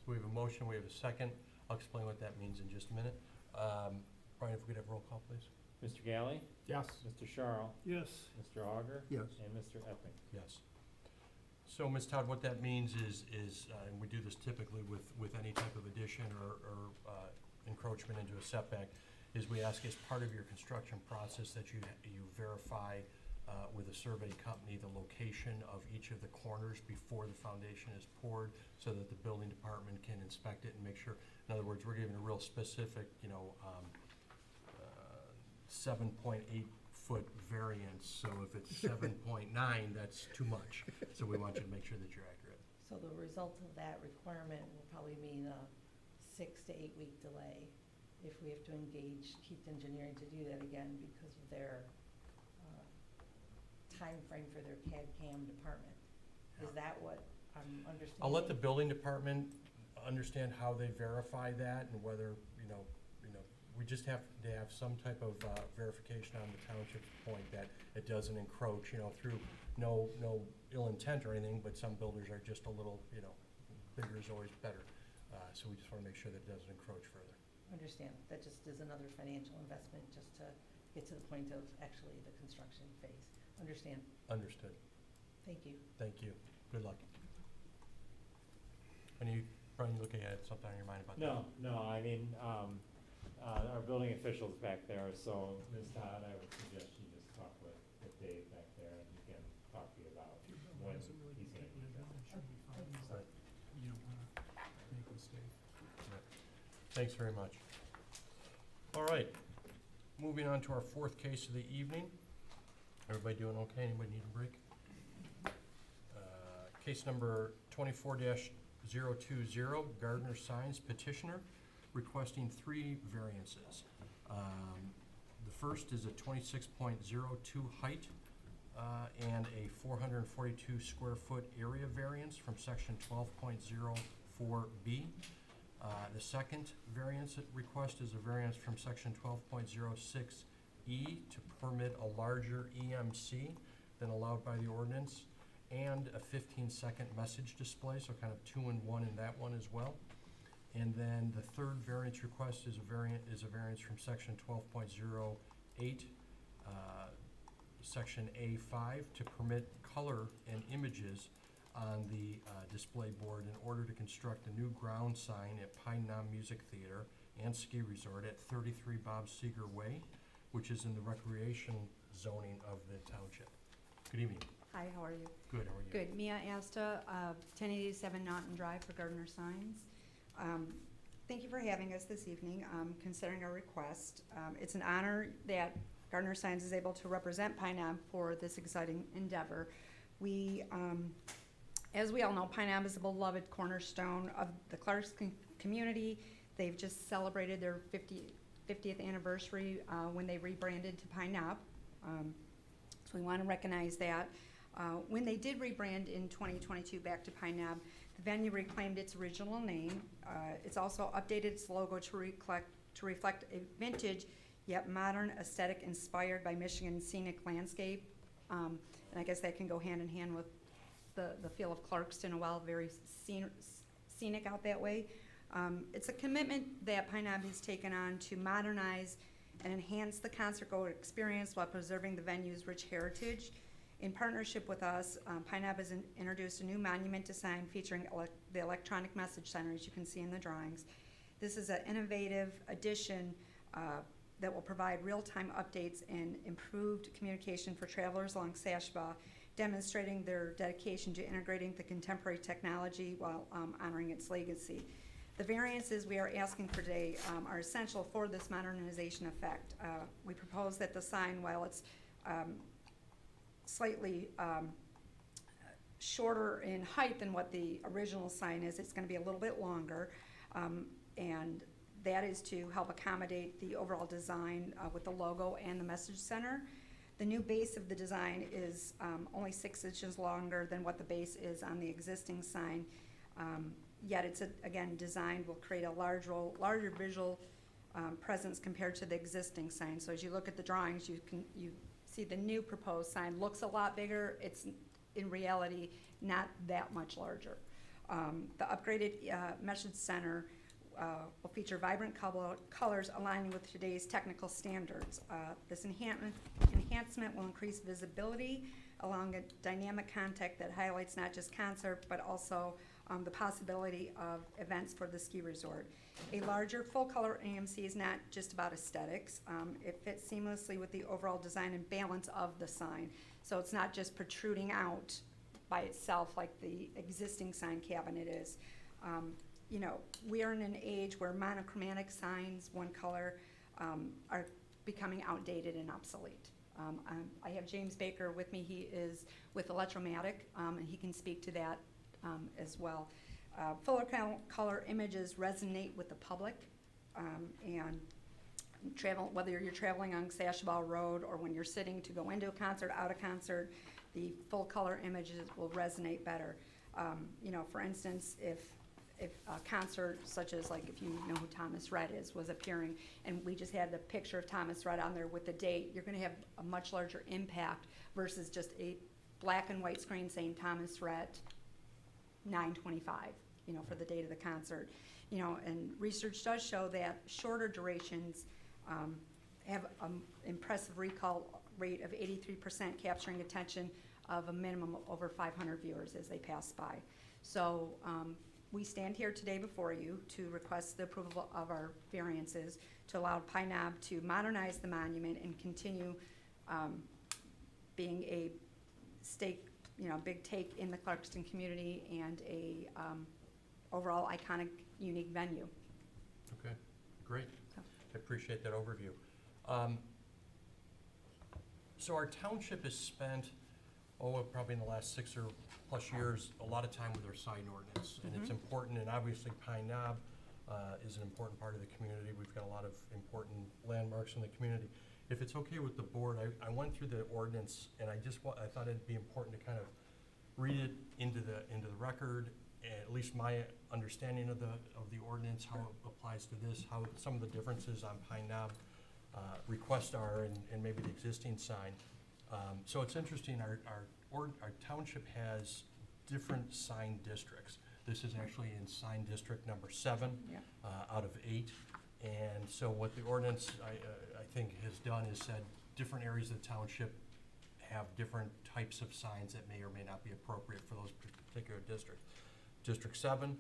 So we have a motion, we have a second. I'll explain what that means in just a minute. Brian, if we could have roll call, please. Mr. Galley, Yes. Mr. Charles, Yes. Mr. Auger, Yes. and Mr. Epping. Yes. So, Ms. Todd, what that means is, and we do this typically with any type of addition or encroachment into a setback, is we ask as part of your construction process that you verify with a survey company the location of each of the corners before the foundation is poured, so that the building department can inspect it and make sure. In other words, we're giving a real specific, 7.8-foot variance, so if it's 7.9, that's too much. So we want you to make sure that you're accurate. So the result of that requirement will probably mean a 6 to 8 week delay if we have to engage Keith Engineering to do that again because of their timeframe for their CAD/CAM department. Is that what I'm understanding? I'll let the building department understand how they verify that and whether, we just have to have some type of verification on the township's point that it doesn't encroach, through no ill intent or anything, but some builders are just a little, bigger is always better. So we just want to make sure that it doesn't encroach further. Understand. That just is another financial investment just to get to the point of actually the construction phase. Understand. Understood. Thank you. Thank you. Good luck. Brian, you looking at something on your mind about that? No, I mean, our building official's back there, so Ms. Todd, I would suggest you just talk with Dave back there, and he can talk to you about when he's gonna need that. Should be fine, Right. you don't wanna make a mistake. Thanks very much. All right, Moving on to our fourth case of the evening. Everybody doing okay? Anybody need a break? Case number 24-020, Gardner Signs petitioner requesting 3 variances. The first is a 26.02 height and a 442 square foot area variance from section 12.04B. The second variance request is a variance from section 12.06E to permit a larger EMC than allowed by the ordinance, and a 15-second message display, so kind of 2 in 1 in that one as well. And then the third variance request is a variance from section 12.08, section A5, to permit color and images on the display board in order to construct a new ground sign at Pine Knob Music Theater and Ski Resort at 33 Bob Seeger Way, which is in the recreation zoning of the township. Good evening. Hi, how are you? Good, how are you? Good. Mia Asta, 1087 Naughton Drive for Gardner Signs. Thank you for having us this evening, considering our request. It's an honor that Gardner Signs is able to represent Pine Knob for this exciting endeavor. We, as we all know, Pine Knob is a beloved cornerstone of the Clark's community. They've just celebrated their 50th anniversary when they rebranded to Pine Knob. So we want to recognize that. When they did rebrand in 2022 back to Pine Knob, the venue reclaimed its original name. It's also updated its logo to reflect a vintage yet modern aesthetic inspired by Michigan's scenic landscape. And I guess that can go hand in hand with the feel of Clarkston, while very scenic out that way. It's a commitment that Pine Knob has taken on to modernize and enhance the concert goer experience while preserving the venue's rich heritage. In partnership with us, Pine Knob has introduced a new monument design featuring the electronic message center, as you can see in the drawings. This is an innovative addition that will provide real-time updates and improved communication for travelers along Sashba, demonstrating their dedication to integrating the contemporary technology while honoring its legacy. The variances we are asking for today are essential for this modernization effect. We propose that the sign, while it's slightly shorter in height than what the original sign is, it's going to be a little bit longer, and that is to help accommodate the overall design with the logo and the message center. The new base of the design is only 6 inches longer than what the base is on the existing sign. Yet it's, again, designed will create a larger visual presence compared to the existing sign. So as you look at the drawings, you see the new proposed sign looks a lot bigger. It's in reality not that much larger. The upgraded message center will feature vibrant colors aligning with today's technical standards. This enhancement will increase visibility along a dynamic contact that highlights not just concert, but also the possibility of events for the ski resort. A larger full-color AMC is not just about aesthetics. It fits seamlessly with the overall design and balance of the sign. So it's not just protruding out by itself like the existing sign cabinet is. You know, we are in an age where monochromatic signs, one color, are becoming outdated and obsolete. I have James Baker with me. He is with Electromatic, and he can speak to that as well. Fuller color images resonate with the public, and whether you're traveling on Sashball Road or when you're sitting to go into a concert, out of concert, the full color images will resonate better. You know, for instance, if a concert such as, like, if you know who Thomas Rhett is, was appearing, and we just had the picture of Thomas Rhett on there with the date, you're gonna have a much larger impact versus just a black and white screen saying Thomas Rhett 9/25, you know, for the date of the concert. You know, and research does show that shorter durations have an impressive recall rate of 83%, capturing attention of a minimum of over 500 viewers as they pass by. So we stand here today before you to request the approval of our variances to allow Pine Knob to modernize the monument and continue being a big take in the Clarkston community and a overall iconic, unique venue. Okay, great. I appreciate that overview. So our township has spent, probably in the last 6 or plus years, a lot of time with our sign ordinance. And it's important, and obviously Pine Knob is an important part of the community. We've got a lot of important landmarks in the community. If it's okay with the board, I went through the ordinance, and I thought it'd be important to kind of read it into the record, at least my understanding of the ordinance, how it applies to this, how some of the differences on Pine Knob requests are, and maybe the existing sign. So it's interesting, our township has different sign districts. This is actually in sign district number 7 Yeah. out of 8. And so what the ordinance, I think, has done is said different areas of the township have different types of signs that may or may not be appropriate for those particular districts. District 7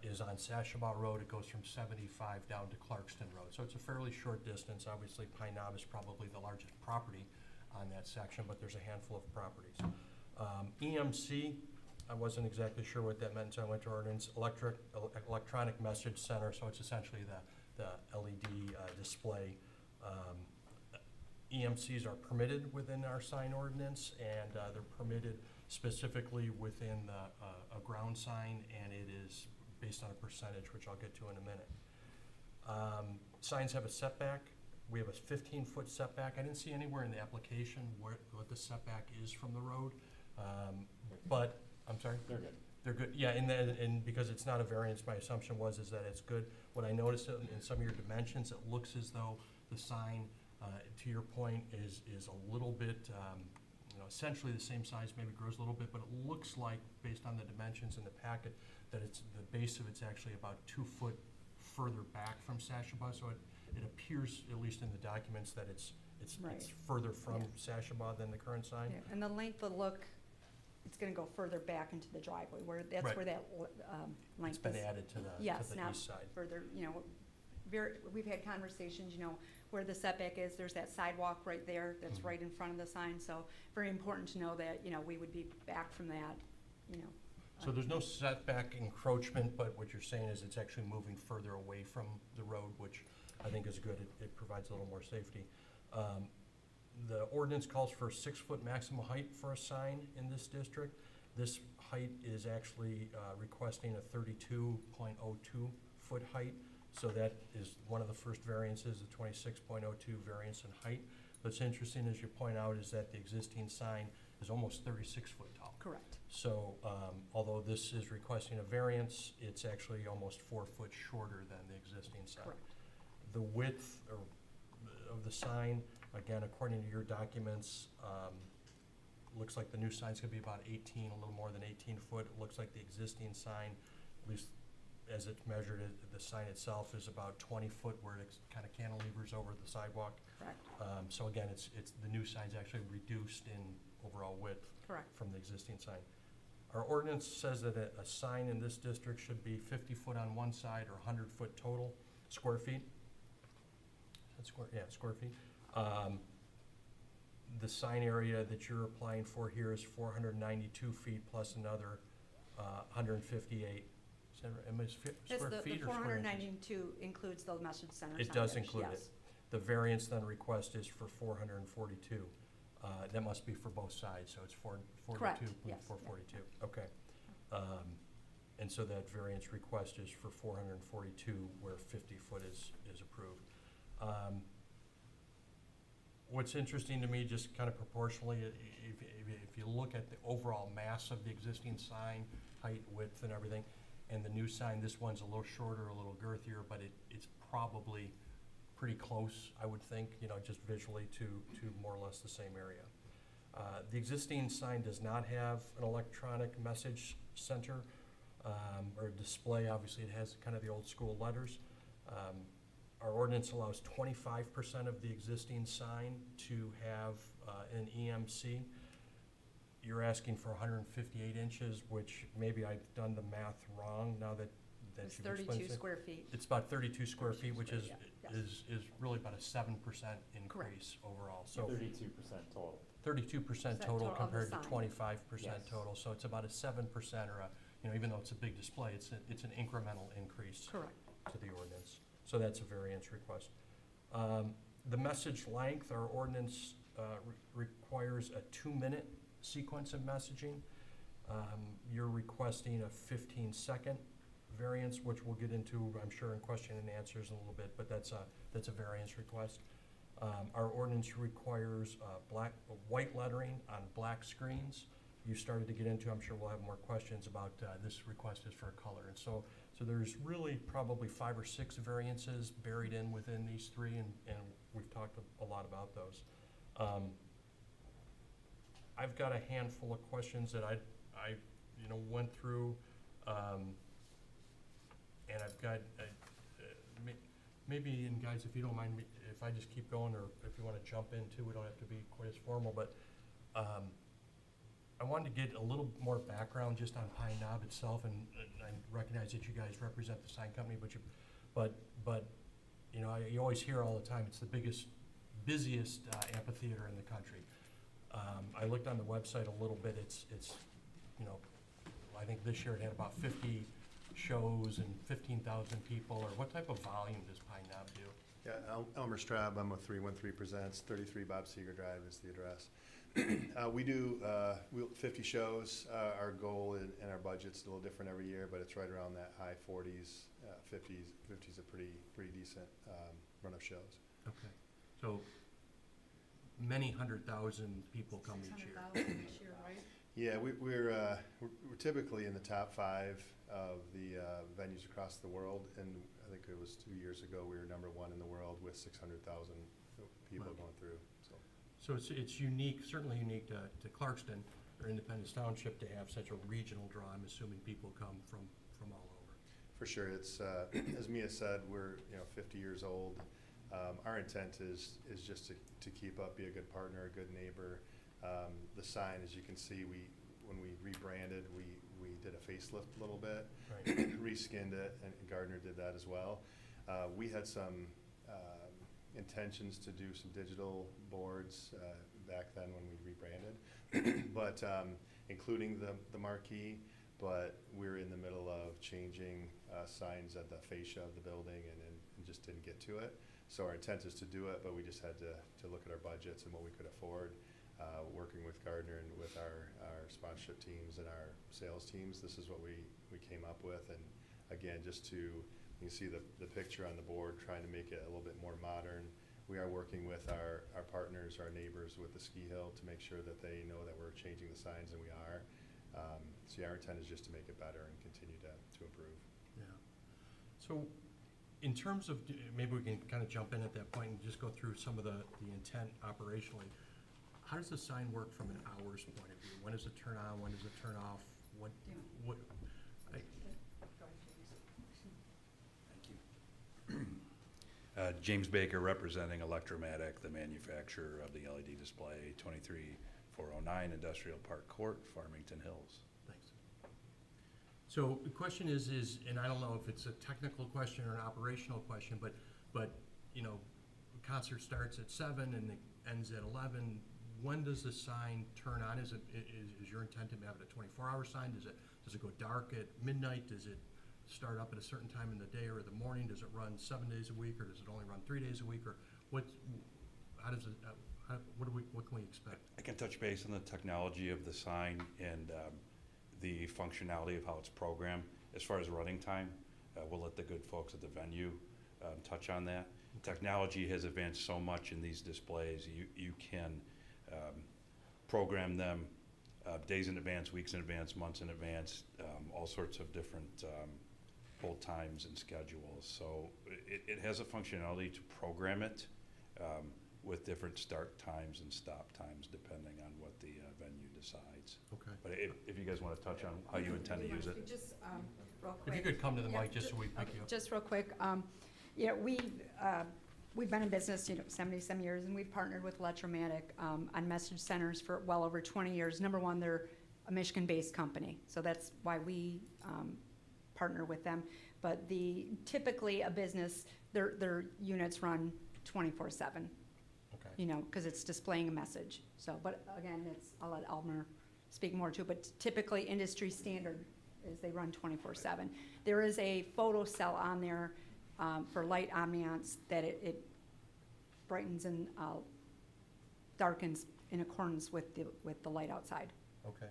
is on Sashabaw Road. It goes from 75 down to Clarkston Road. So it's a fairly short distance. Obviously, Pine Knob is probably the largest property on that section, but there's a handful of properties. EMC, I wasn't exactly sure what that meant, so I went to ordinance, electronic message center, so it's essentially the LED display. EMCs are permitted within our sign ordinance, and they're permitted specifically within a ground sign, and it is based on a percentage, which I'll get to in a minute. Signs have a setback. We have a 15-foot setback. I didn't see anywhere in the application what the setback is from the road, but, I'm sorry? They're good. They're good, yeah, and because it's not a variance, my assumption is that it's good. What I noticed in some of your dimensions, it looks as though the sign, to your point, is a little bit, essentially the same size, maybe grows a little bit, but it looks like, based on the dimensions in the packet, that the base of it's actually about 2 foot further back from Sashabaw, so it appears, at least in the documents, that it's Right. further from Yeah. Sashabaw than the current sign. Yeah, and the length of look, it's gonna go further back into the driveway, that's Right. where that, length It's is. been added to the Yes, now east side. further, we've had conversations, where the setback is, there's that sidewalk right there, that's Mhm. right in front of the sign, so very important to know that, we would be back from that, So there's no setback encroachment, but what you're saying is it's actually moving further away from the road, which I think is good. It provides a little more safety. The ordinance calls for 6-foot maximum height for a sign in this district. This height is actually requesting a 32.02 foot height. So that is one of the first variances, the 26.02 variance in height. What's interesting, as you point out, is that the existing sign is almost 36 foot tall. correct. So, although this is requesting a variance, it's actually almost 4 foot shorter than the existing sign. Correct. The width of the sign, again, according to your documents, looks like the new sign's gonna be about 18, a little more than 18 foot. It looks like the existing sign, at least as it's measured, the sign itself is about 20 foot where it kind of cantilevers over the sidewalk. Correct, So again, it's the new sign's actually reduced in overall width correct. from the existing sign. Our ordinance says that a sign in this district should be 50 foot on one side or 100 foot total, square feet. That's square feet. The sign area that you're applying for here is 492 feet plus another 158. Is that right? Am I square The feet or four square hundred inches? ninety-two includes the message center signage. It does include it. Yes. The variance then request is for 442. That must be for both sides, so it's 442 Correct, and yes, 442. Okay. And so that variance request is for 442, where 50 foot is approved. What's interesting to me, just kind of proportionally, if you look at the overall mass of the existing sign, height, width, and everything, and the new sign, this one's a little shorter, a little girthier, but it's probably pretty close, I would think, just visually to more or less the same area. The existing sign does not have an electronic message center or display. Obviously, it has kind of the old school letters. Our ordinance allows 25% of the existing sign to have an EMC. You're asking for 158 inches, which maybe I've done the math wrong now that It's you've explained 32 it. square feet. It's about 32 square feet, which is, Yeah, is really about a 7% increase overall. So 32% total. 32% Percent total total of the compared to sign. 25% Yes. total. So it's about a 7% or even though it's a big display, it's an incremental increase Correct. to the ordinance. So that's a variance request. The message length, our ordinance requires a 2-minute sequence of messaging. You're requesting a 15-second variance, which we'll get into, I'm sure, in question and answers in a little bit, but that's a variance request. Our ordinance requires white lettering on black screens. You started to get into, I'm sure we'll have more questions about this request is for color. And so there's really probably 5 or 6 variances buried in within these 3, and we've talked a lot about those. I've got a handful of questions that I went through, and I've got, maybe, and guys, if you don't mind me, if I just keep going, or if you want to jump in too, we don't have to be quite as formal, but I wanted to get a little more background just on Pine Knob itself, and I recognize that you guys represent the sign company, but you always hear all the time, it's the busiest amphitheater in the country. I looked on the website a little bit. It's I think this year it had about 50 shows and 15,000 people. Or what type of volume does Pine Knob do? Yeah, Elmer Straub, I'm with 313 Presents, 33 Bob Seeger Drive is the address. We do 50 shows. Our goal and our budget's a little different every year, but it's right around that high 40s. 50's a pretty decent run of shows. Okay, so many 100,000 people come each year. 600,000 this year, right? Yeah, we're typically in the top 5 of the venues across the world, and I think it was 2 years ago we were number 1 in the world with 600,000 people Wow. going through. So it's unique, certainly unique to Clarkston or Independence Township to have such a regional draw. I'm assuming people come from all over. For sure, it's as Mia said, we're 50 years old. Our intent is just to keep up, be a good partner, a good neighbor. The sign, as you can see, when we rebranded, we did a facelift a little bit, Right. reskinned it, and Gardner did that as well. We had some intentions to do some digital boards back then when we rebranded, but including the marquee. But we're in the middle of changing signs at the fascia of the building, and just didn't get to it. So our intent is to do it, but we just had to look at our budgets and what we could afford. Working with Gardner and with our sponsorship teams and our sales teams, this is what we came up with. And again, you can see the picture on the board, trying to make it a little bit more modern. We are working with our partners, our neighbors with the ski hill to make sure that they know that we're changing the signs, and we are. So our intent is just to make it better and continue to improve. Yeah. So in terms of, maybe we can kind of jump in at that point and just go through some of the intent operationally. How does the sign work from an hours point of view? When does it turn on? When does it turn off? What? James Baker, representing Electromatic, the manufacturer of the LED display, 23409 Industrial Park Court, Farmington Hills. Thanks. So the question is, and I don't know if it's a technical question or an operational question, but concert starts at 7 and it ends at 11. When does the sign turn on? Is your intent to have it a 24-hour sign? Does it go dark at midnight? Does it start up at a certain time in the day or the morning? Does it run 7 days a week, or does it only run 3 days a week? Or what can we expect? I can touch base on the technology of the sign and the functionality of how it's programmed. As far as running time, we'll let the good folks at the venue touch on that. Technology has advanced so much in these displays. You can program them days in advance, weeks in advance, months in advance, all sorts of different hold times and schedules. So it has a functionality to program it with different start times and stop times depending on what the venue decides. Okay. But if you guys want to touch on how you intend to use it. Just real If you quick. could come to the Yeah, mic just so we pick you up. Just real quick, we've been in business, 70-some years, and we've partnered with Electromatic on message centers for well over 20 years. Number one, they're a Michigan-based company, so that's why we partner with them. But typically a business, their units run 24/7. Okay. Because it's displaying a message. So, but again, I'll let Elmer speak more to it, but typically industry standard is they run 24/7. There is a photo cell on there for light ambiance that brightens and darkens in accordance with the light outside. Okay.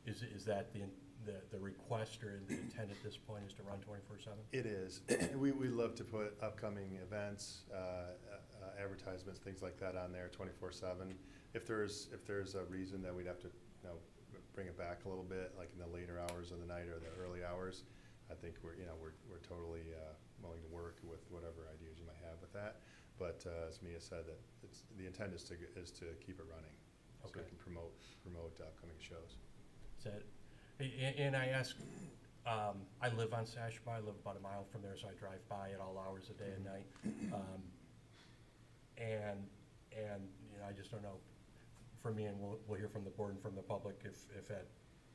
Is that the request or the intent at this point is to run 24/7? It is. We love to put upcoming events, advertisements, things like that on there 24/7. If there's a reason that we'd have to, bring it back a little bit, like in the later hours of the night or the early hours, I think we're totally willing to work with whatever ideas you might have with that. But as Mia said, that the intent is to keep it running, so we Okay. can promote upcoming shows. Is that, and I ask, I live on Sashba, I live about a mile from there, so I drive by at all hours of day and night. And I just don't know, for me, and we'll hear from the board and from the public, if at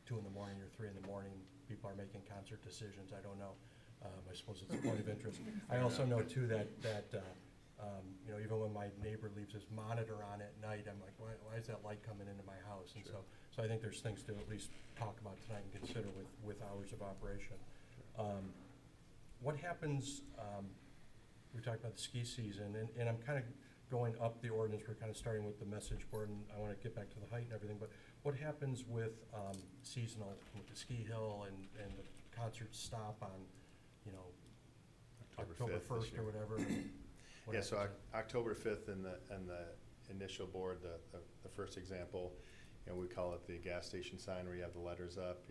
2 in the morning or 3 in the morning, people are making concert decisions, I don't know. I suppose it's a point of interest. I also know too that even when my neighbor leaves his monitor on at night, I'm like, why is that light coming into my house? And Sure. so I think there's things to at least talk about tonight and consider with hours of operation. What happens, we talked about the ski season, and I'm kind of going up the ordinance, we're kind of starting with the message board, and I want to get back to the height and everything, but what happens with seasonal, with the ski hill and the concerts stop on, October 5th this 1st year. or whatever? What Yeah, so happens October 5th and the initial board, the first example, we call it the gas station sign where you have the letters up,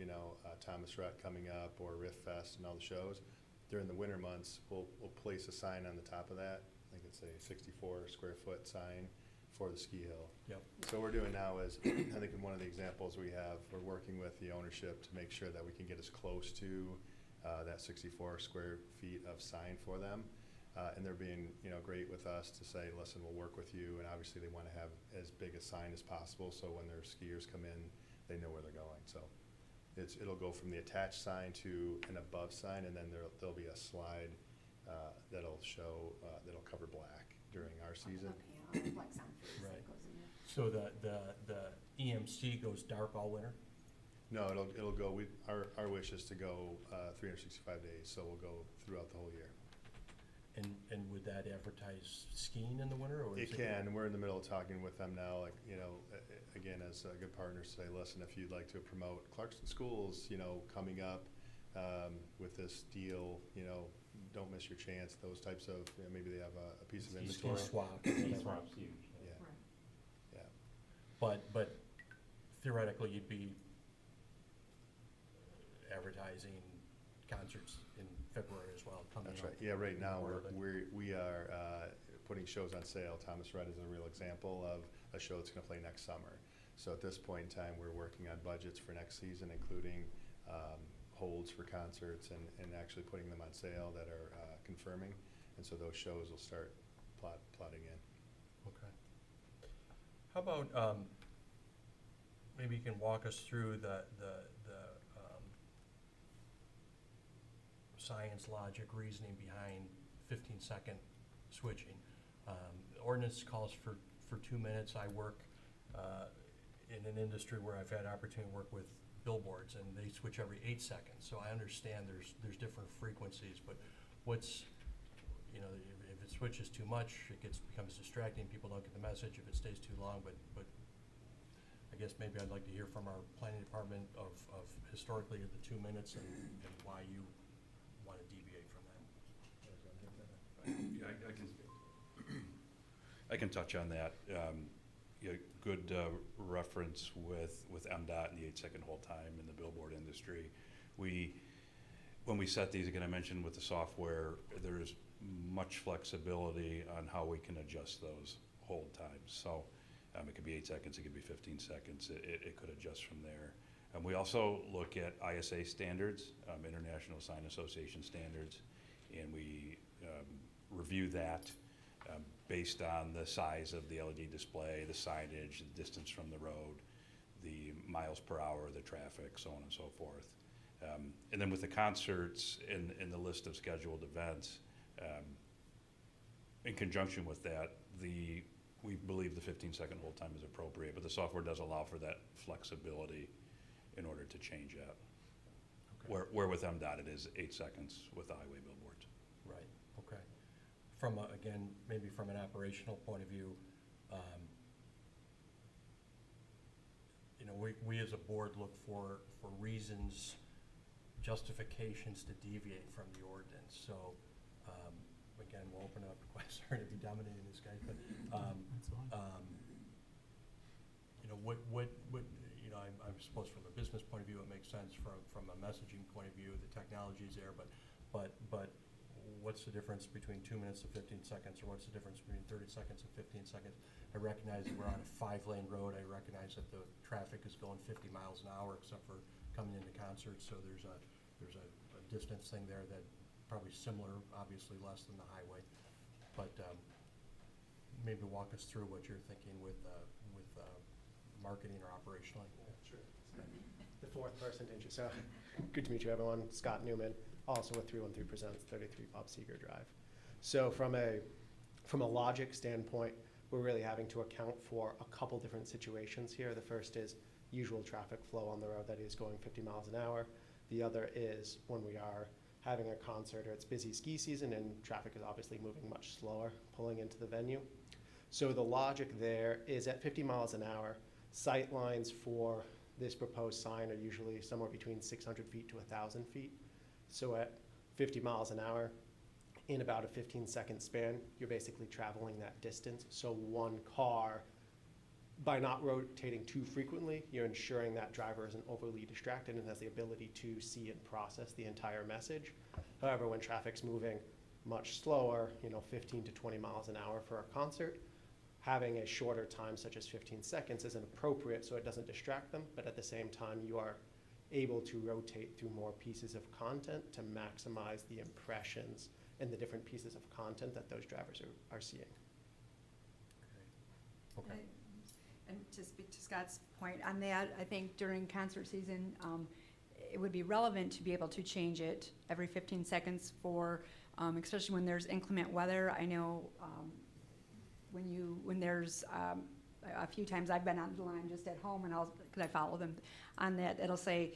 Thomas Rhett coming up or Riff Fest and all the shows. During the winter months, we'll place a sign on the top of that. I think it's a 64 square foot sign for the ski hill. Yep. So what we're doing now is, I think in one of the examples we have, we're working with the ownership to make sure that we can get as close to that 64 square feet of sign for them. And they're being, great with us to say, listen, we'll work with you. And obviously they want to have as big a sign as possible, so when their skiers come in, they know where they're going. So it'll go from the attached sign to an above sign, and then there'll be a slide that'll show, that'll cover black during our season. Right. So the EMC goes dark all winter? No, it'll go, our wish is to go 365 days, so we'll go throughout the whole year. And would that advertise skiing in the winter, or is It can, and we're in the middle of talking with them now, again, as good partners, say, listen, if you'd like to promote Clarkston schools, coming up with this deal, don't miss your chance, those types of, maybe they have a piece of ski inventory. swap? Ski swap's huge. Yeah. But theoretically, you'd be advertising concerts in February as well, coming That's up. right. Yeah, right now, Memorial Day. we are putting shows on sale. Thomas Rhett is a real example of a show that's gonna play next summer. So at this point in time, we're working on budgets for next season, including holds for concerts and actually putting them on sale that are confirming. And so those shows will start plotting in. Okay. How about, maybe you can walk us through the science, logic, reasoning behind 15-second switching. The ordinance calls for 2 minutes. I work in an industry where I've had opportunity to work with billboards, and they switch every 8 seconds. So I understand there's different frequencies, but what's, if it switches too much, it becomes distracting. People don't get the message if it stays too long. But I guess maybe I'd like to hear from our planning department of historically the 2 minutes and why you want to deviate from that. Yeah, I can touch on that. Good reference with MDOT and the 8-second hold time in the billboard industry. When we set these, again, I mentioned with the software, there's much flexibility on how we can adjust those hold times. So it could be 8 seconds, it could be 15 seconds, it could adjust from there. And we also look at ISA standards, International Sign Association standards, and we review that based on the size of the LED display, the signage, the distance from the road, the miles per hour, the traffic, so on and so forth. And then with the concerts in the list of scheduled events, in conjunction with that, we believe the 15-second hold time is appropriate, but the software does allow for that flexibility in order to change that. Okay. Where with MDOT it is 8 seconds with the highway billboards. Right, okay. from a, again, maybe from an operational point of view, you know, we as a board look for reasons, justifications to deviate from the ordinance. So, again, we'll open up, sorry to be dominating this guy, but, That's fine. you know, what, you know, I'm suppose from a business point of view, it makes sense. From a messaging point of view, the technology's there, but what's the difference between 2 minutes and 15 seconds, or what's the difference between 30 seconds and 15 seconds? I recognize that we're on a 5-lane road. I recognize that the traffic is going 50 miles an hour, except for coming into concerts, so there's a distance thing there that probably similar, obviously less than the highway. But maybe walk us through what you're thinking with marketing or operationally. Yeah, sure. The fourth person to introduce. So, good to meet you, everyone. Scott Newman, also with 313 Presents, 33 Bob Seeger Drive. So, from a logic standpoint, we're really having to account for a couple different situations here. The first is usual traffic flow on the road that is going 50 miles an hour. The other is when we are having a concert or it's busy ski season and traffic is obviously moving much slower pulling into the venue. So the logic there is at 50 miles an hour, sight lines for this proposed sign are usually somewhere between 600 feet to 1,000 feet. So at 50 miles an hour, in about a 15-second span, you're basically traveling that distance. So one car, by not rotating too frequently, you're ensuring that driver isn't overly distracted and has the ability to see and process the entire message. However, when traffic's moving much slower, 15 to 20 miles an hour for a concert, having a shorter time, such as 15 seconds, isn't appropriate so it doesn't distract them, but at the same time, you are able to rotate through more pieces of content to maximize the impressions and the different pieces of content that those drivers are seeing. Okay. And to speak to Scott's point on that, I think during concert season, it would be relevant to be able to change it every 15 seconds for, especially when there's inclement weather. I know when there's a few times I've been on the line just at home, and because I follow them on that, it'll say,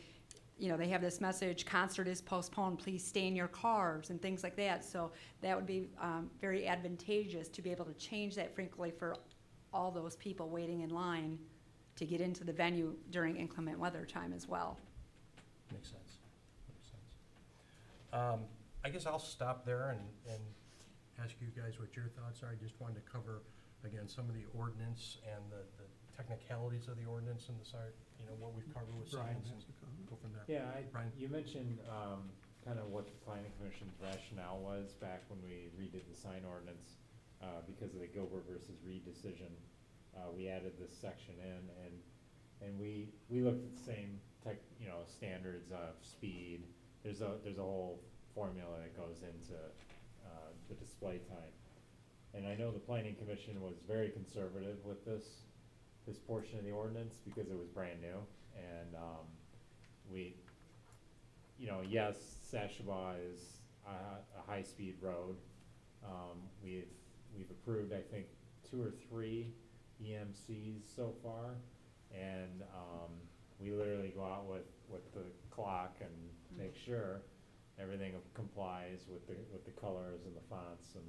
they have this message, concert is postponed, please stay in your cars, and things like that. So that would be very advantageous to be able to change that frequently for all those people waiting in line to get into the venue during inclement weather time as well. Makes sense. I guess I'll stop there and ask you guys what your thoughts are. I just wanted to cover, again, some of the ordinance and the technicalities of the ordinance and the side, what we've covered with Brian signs, has and a comment. go from there. Yeah, Brian? you mentioned kind of what the planning commission's rationale was back when we redid the sign ordinance because of the Gilbert versus Reed decision. We added this section in, and we looked at the same standards of speed. There's a whole formula that goes into the display time. And I know the planning commission was very conservative with this portion of the ordinance because it was brand new. And yes, Sashaba is a high-speed road. We've approved, I think, 2 or 3 EMCs so far, and we literally go out with the clock and make sure everything complies with the colors and the fonts, and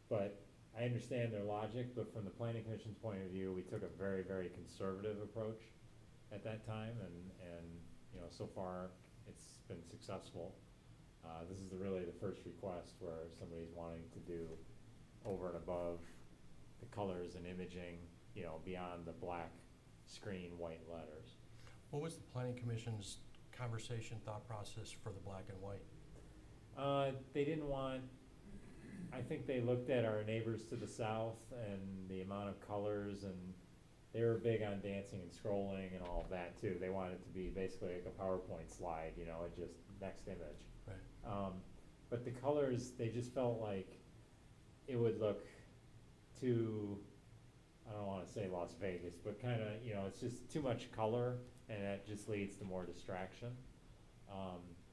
but I understand their logic, but from the planning commission's point of view, we took a very, very conservative approach at that time, and so far it's been successful. This is really the first request where somebody's wanting to do over and above the colors and imaging, beyond the black screen, white letters. What was the planning commission's conversation, thought process for the black and white? They didn't want, I think they looked at our neighbors to the south and the amount of colors, and they were big on dancing and scrolling and all of that too. They wanted it to be basically like a PowerPoint slide, it just next image. Right. But the colors, they just felt like it would look too, I don't want to say Las Vegas, but kind of, it's just too much color, and that just leads to more distraction.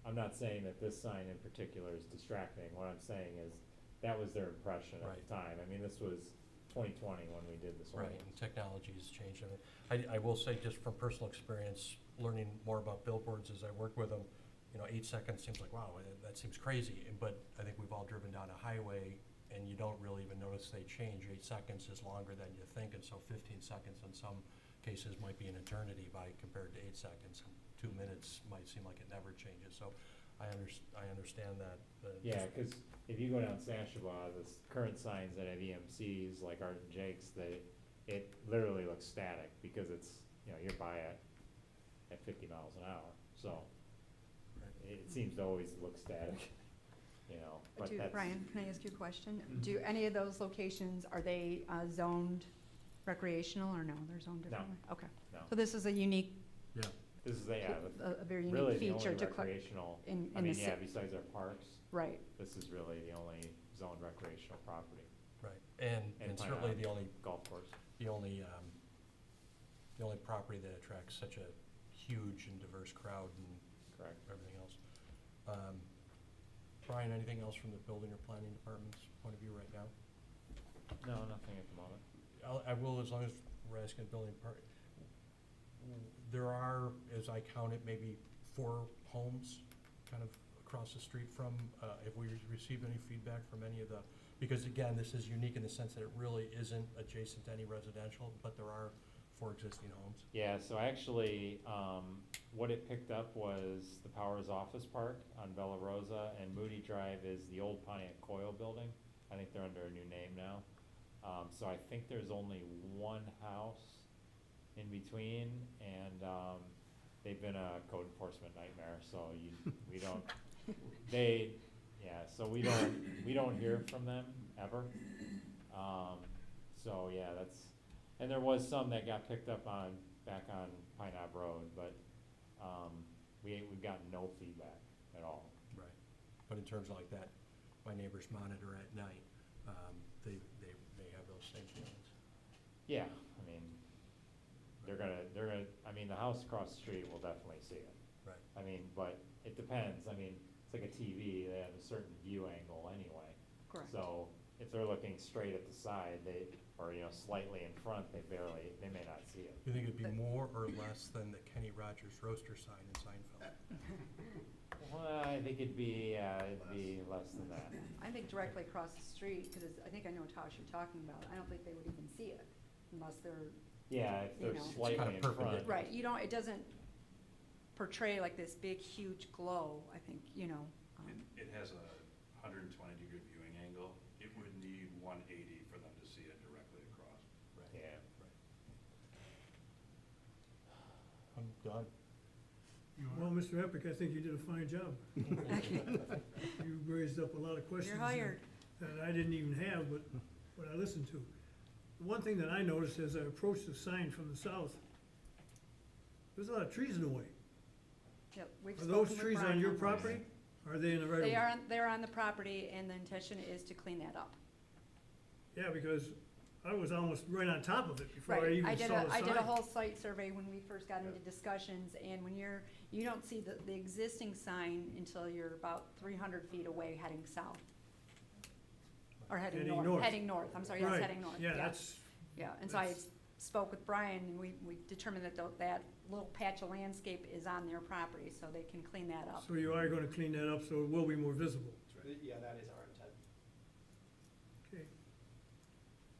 I'm not saying that this sign in particular is distracting. What I'm saying is that was their impression at the time. I mean, this was 2020 when we did this. Right, and technology has changed. I will say, just from personal experience, learning more about billboards as I work with them, you know, 8 seconds seems like, wow, that seems crazy, but I think we've all driven down a highway and you don't really even notice they change. 8 seconds is longer than you think, and so 15 seconds in some cases might be an eternity compared to 8 seconds. 2 minutes might seem like it never changes, so I understand that. Yeah, cause if you go down Sashaba, the current signs that have EMCs, like Art and Jake's, it literally looks static, because it's, you know, you're by at 50 miles an hour, so it seems to always look static, you know, but that's. Brian, can I ask you a question? Mhm. Do any of those locations, are they zoned recreational, or no, they're zoned differently? Okay, No, so this is a unique, Yeah, this is a very really unique the feature only to, recreational, in I the mean, ci- yeah, besides our parks, right, this is really the only zoned recreational property, right, and And certainly Pine golf course. the only property that attracts such a huge and diverse crowd and Correct. everything else. Brian, anything else from the building or planning department's point of view right now? No, nothing at the moment. I will, as long as we're asking building part, there are, as I count it, maybe 4 homes kind of across the street from, have we received any feedback from any of the, because again, this is unique in the sense that it really isn't adjacent to any residential, but there are 4 existing homes. Yeah, so actually, what it picked up was the Powers Office Park on Bella Rosa, and Moody Drive is the old Pontiac Coil building. I think they're under a new name now. So I think there's only 1 house in between, and they've been a code enforcement nightmare, so we don't, so we don't hear from them ever. So yeah, and there was some that got picked up back on Pine Knob Road, but we've gotten no feedback at all. Right. But in terms of like that, my neighbors monitor at night, they have those same feelings. Yeah, I mean, they're gonna, I mean, the house across the street will definitely see it. Right. I mean, but it depends, I mean, it's like a TV, they have a certain view angle anyway. correct. So if they're looking straight at the side, or, you know, slightly in front, they may not see it. You think it'd be more or less than the Kenny Rogers roaster sign in Seinfeld? Well, I think it'd be less than that. I think directly across the street, because I think I know what house you're talking about, I don't think they would even see it unless they're, Yeah, if they're You know. It's slightly kinda in front. perpendicular. right, it doesn't portray like this big, huge glow, I think, It has a 120-degree viewing angle. It would need 180 for them to see it directly across. Yeah. I'm done. Well, Mr. Epic, I think you did a fine job. You raised up a lot of questions. you're hired. That I didn't even have, but what I listened to. The one thing that I noticed as I approached the sign from the south, there's a lot of trees in the way. Yep, we've Are spoken those with trees Brian on your this. property? Or are they in the right of way? They're on the property, and the intention is to clean that up. Yeah, because I was almost right on top of it before I Right, even saw the sign. I did a whole site survey when we first got into discussions, and when you don't see the existing sign until you're about 300 feet away heading south. Or heading north, I'm sorry, yes, Right, heading north, yeah, that's, Yeah, and so I that's- spoke with Brian, and we determined that that little patch of landscape is on their property, so they can clean that up. so you are gonna clean that up so it will be more visible. Yeah, that is our intent. Okay,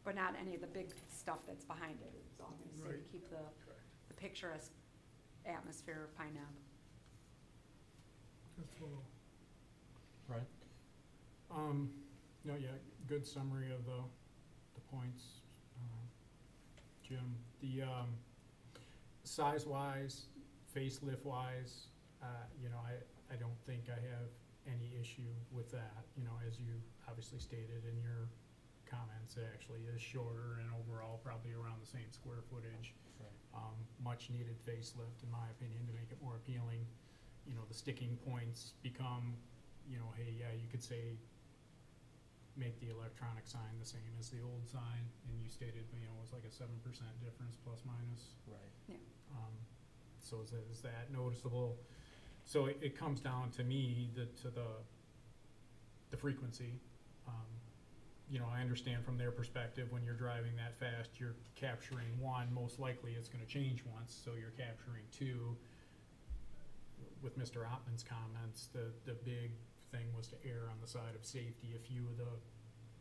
But not any of the big stuff that's behind it, it's all gonna stay to Right. keep the picturesque atmosphere of Pine Knob. that's all. Right? No, yeah, good summary of the points, Jim. The, size-wise, facelift-wise, I don't think I have any issue with that. As you obviously stated in your comments, it actually is shorter and overall probably around the same square footage. Much needed facelift, in my opinion, to make it more appealing. The sticking points become, hey, yeah, you could say, make the electronic sign the same as the old sign, and you stated, it was like a 7% difference plus minus. Right. So is that noticeable? So it comes down to me, to the frequency. I understand from their perspective, when you're driving that fast, you're capturing one, most likely it's gonna change once, so you're capturing two. with Mr. Ottman's comments, the big thing was to err on the side of safety. A few of the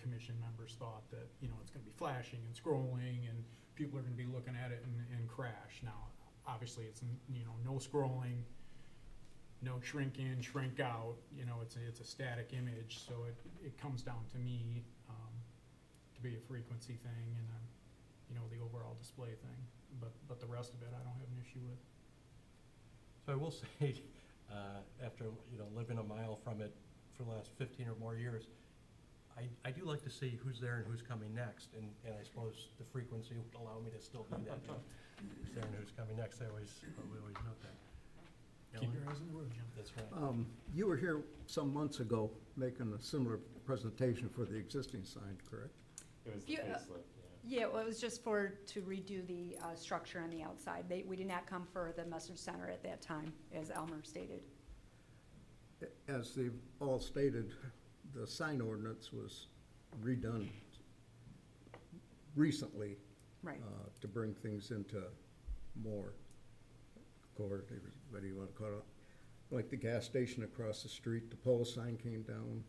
commission members thought that, you know, it's gonna be flashing and scrolling and people are gonna be looking at it and crash. Now, obviously, it's, you know, no scrolling, no shrink in, shrink out, you know, it's a static image, so it comes down to me, to be a frequency thing and, you know, the overall display thing. But the rest of it, I don't have an issue with. So I will say, after, you know, living a mile from it for the last 15 or more years, I do like to see who's there and who's coming next, and I suppose the frequency would allow me to still do that. Who's there and who's coming next, we always note that. Keep Ellen? your eyes on the road, Jim. That's right. You were here some months ago making a similar presentation for the existing sign, correct? It was the Yeah, facelift, Yeah, well, it was just to redo the structure on the outside. We did not come for the message center at that time, as Elmer stated. As they've all stated, the sign ordinance was redone recently Right. to bring things into more accord, whatever you want to call it. Like the gas station across the street, the pole sign came down.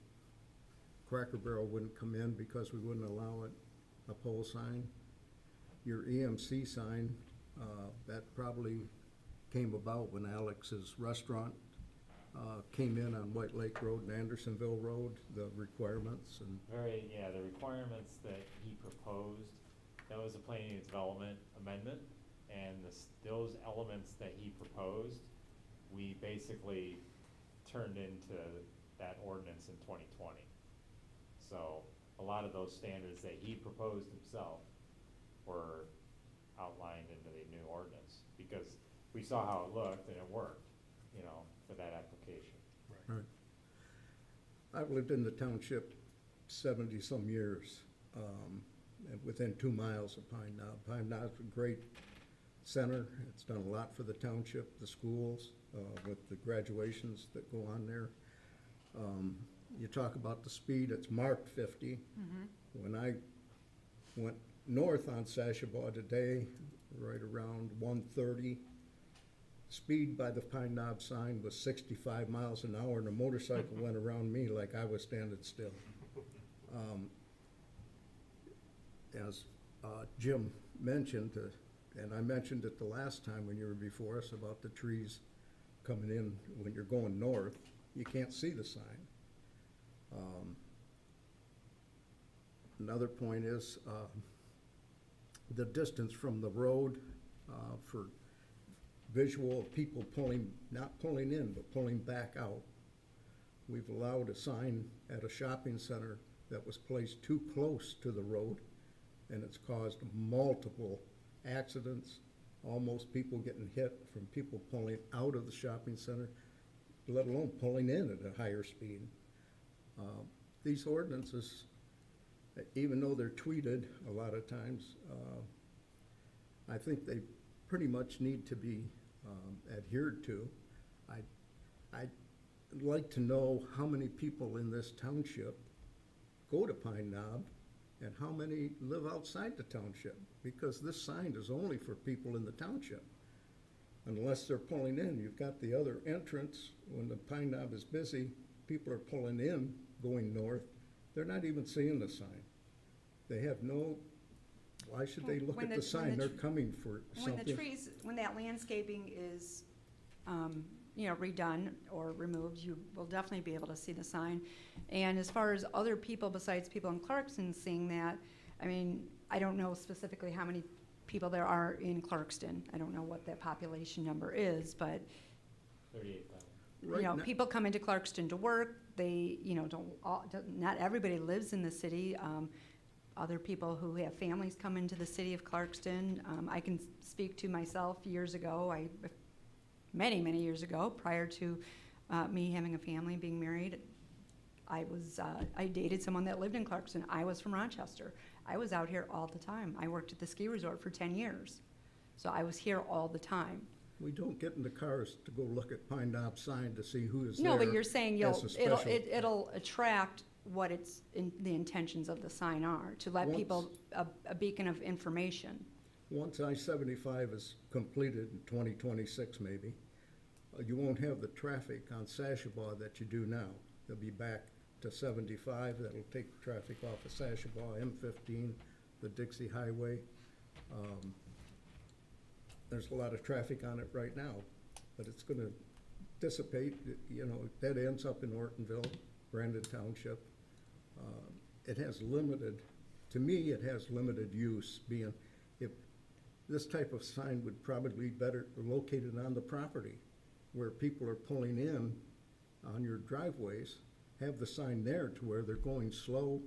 Cracker Barrel wouldn't come in because we wouldn't allow it, a pole sign. Your EMC sign, that probably came about when Alex's Restaurant came in on White Lake Road and Andersonville Road, the requirements and. the requirements that he proposed, that was a planning and development amendment, and those elements that he proposed, we basically turned into that ordinance in 2020. So a lot of those standards that he proposed himself were outlined into the new ordinance, because we saw how it looked and it worked, you know, for that application. Right. I've lived in the township 70-some years, and within 2 miles of Pine Knob. Pine Knob's a great center. It's done a lot for the township, the schools, with the graduations that go on there. You talk about the speed, it's marked 50. When I went north on Sashabaw today, right around 1:30, speed by the Pine Knob sign was 65 miles an hour, and a motorcycle went around me like I was standing still. As Jim mentioned, and I mentioned it the last time when you were before us about the trees coming in when you're going north, you can't see the sign. Another point is the distance from the road for visual of people not pulling in, but pulling back out. We've allowed a sign at a shopping center that was placed too close to the road, and it's caused multiple accidents, almost people getting hit from people pulling out of the shopping center, let alone pulling in at a higher speed. These ordinances, even though they're tweeted a lot of times, I think they pretty much need to be adhered to. I'd like to know how many people in this township go to Pine Knob and how many live outside the township, because this sign is only for people in the township. Unless they're pulling in, you've got the other entrance. When the Pine Knob is busy, people are pulling in, going north. They're not even seeing the sign. They have no, why should they look When at the- the when sign? the They're tr- coming for When the something. trees, when that landscaping is, redone or removed, you will definitely be able to see the sign. And as far as other people besides people in Clarkston seeing that, I mean, I don't know specifically how many people there are in Clarkston. I don't know what that population number is, but 38,000. Right now- people come into Clarkston to work. They, not everybody lives in the city. Other people who have families come into the city of Clarkston. I can speak to myself years ago, many, many years ago, prior to me having a family, being married. I dated someone that lived in Clarkston. I was from Rochester. I was out here all the time. I worked at the ski resort for 10 years. So I was here all the time. We don't get in the cars to go look at Pine Knob sign to see who is there. No, but you're saying as a special- it'll attract what the intentions of the sign are, to let people, a beacon of information. Once I-75 is completed in 2026 maybe, you won't have the traffic on Sashabaw that you do now. They'll be back to 75, that'll take traffic off of Sashabaw, M15, the Dixie Highway. There's a lot of traffic on it right now, but it's gonna dissipate, you know, that ends up in Ortonville, Brandon Township. It has limited, to me, it has limited use, being, if, this type of sign would probably be better located on the property, where people are pulling in on your driveways, have the sign there to where they're going slow,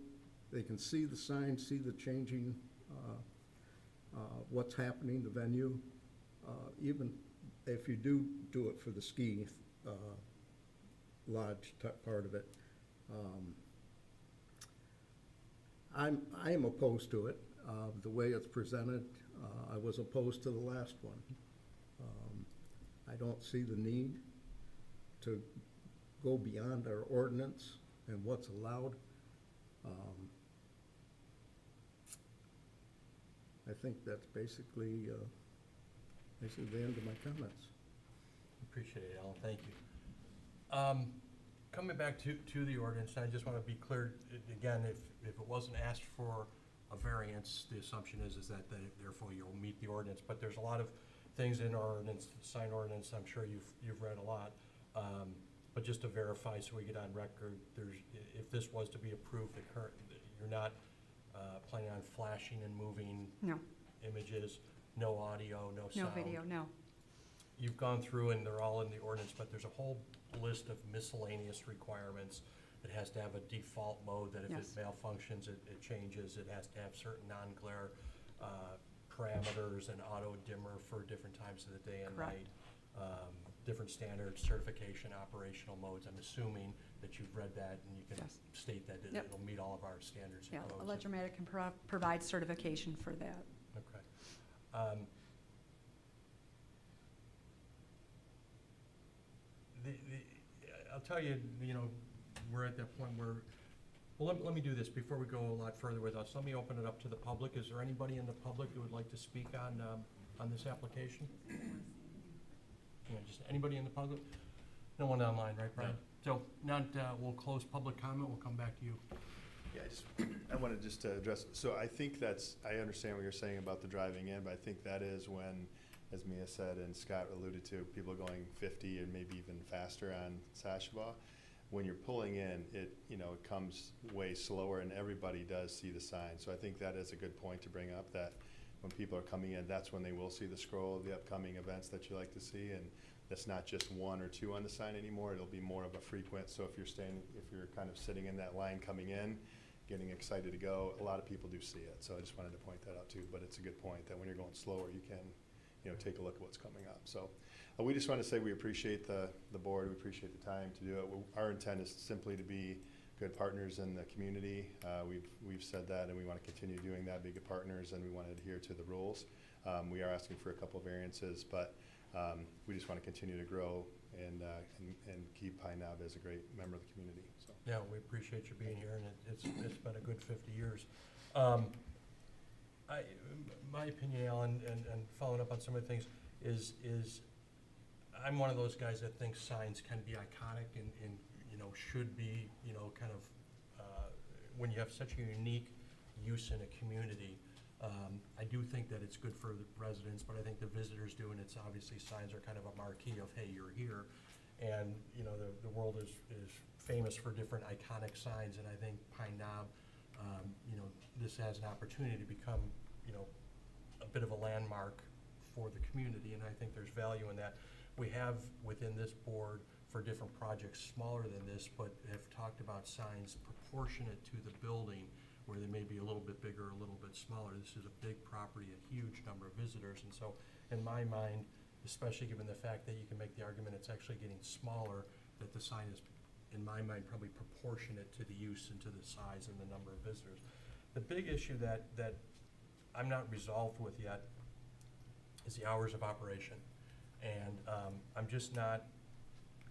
they can see the sign, see the changing, what's happening, the venue. Even if you do it for the ski lodge part of it. I am opposed to it, the way it's presented. I was opposed to the last one. I don't see the need to go beyond our ordinance and what's allowed. I think that's basically the end of my comments. Appreciate it, Alan, thank you. Coming back to the ordinance, I just want to be clear, again, if it wasn't asked for a variance, the assumption is that therefore you'll meet the ordinance, but there's a lot of things in our ordinance, sign ordinance, I'm sure you've read a lot. But just to verify, so we get on record, if this was to be approved, you're not planning on flashing and moving No, images, no audio, no sound? no video, no. You've gone through and they're all in the ordinance, but there's a whole list of miscellaneous requirements. It has to have a default mode that if it Yes. malfunctions, it changes. It has to have certain non-glare parameters and auto dimmer for different times of the day and Correct. night. Different standards, certification, operational modes. I'm assuming that you've read that and you can Yes. state that Yep. it'll meet all of our standards Yeah, and codes. Electromatic can provide certification for that. Okay. I'll tell you, you know, we're at that point where, well, let me do this before we go a lot further with us. Let me open it up to the public. Is there anybody in the public who would like to speak on this application? Yeah, just anybody in the public? No one online, right, Brian? So now we'll close public comment. We'll come back to you. Yeah, I wanted just to address, so I think I understand what you're saying about the driving in, but I think that is when, as Mia said and Scott alluded to, people going 50 and maybe even faster on Sashabaw. When you're pulling in, it comes way slower and everybody does see the sign. So I think that is a good point to bring up, that when people are coming in, that's when they will see the scroll of the upcoming events that you like to see. And that's not just one or two on the sign anymore. It'll be more of a frequent. So if you're kind of sitting in that line coming in, getting excited to go, a lot of people do see it. So I just wanted to point that out too. But it's a good point that when you're going slower, you can take a look at what's coming up. So we just want to say we appreciate the board. We appreciate the time to do it. Our intent is simply to be good partners in the community. We've said that, and we want to continue doing that, be good partners, and we want to adhere to the rules. We are asking for a couple of variances, but we just want to continue to grow and keep Pine Knob as a great member of the community. So. Yeah, we appreciate you being here, and it's been a good 50 years. My opinion, Alan, and following up on some of the things, is I'm one of those guys that thinks signs can be iconic and should be, kind of, when you have such a unique use in a community. I do think that it's good for the residents, but I think the visitors do, and it's obviously signs are kind of a marquee of, hey, you're here. And, the world is famous for different iconic signs, and I think Pine Knob, this has an opportunity to become, a bit of a landmark for the community, and I think there's value in that. We have within this board for different projects smaller than this, but have talked about signs proportionate to the building, where they may be a little bit bigger, a little bit smaller. This is a big property, a huge number of visitors, and so in my mind, especially given the fact that you can make the argument it's actually getting smaller, that the sign is, in my mind, probably proportionate to the use and to the size and the number of visitors. The big issue that I'm not resolved with yet is the hours of operation. And I'm just not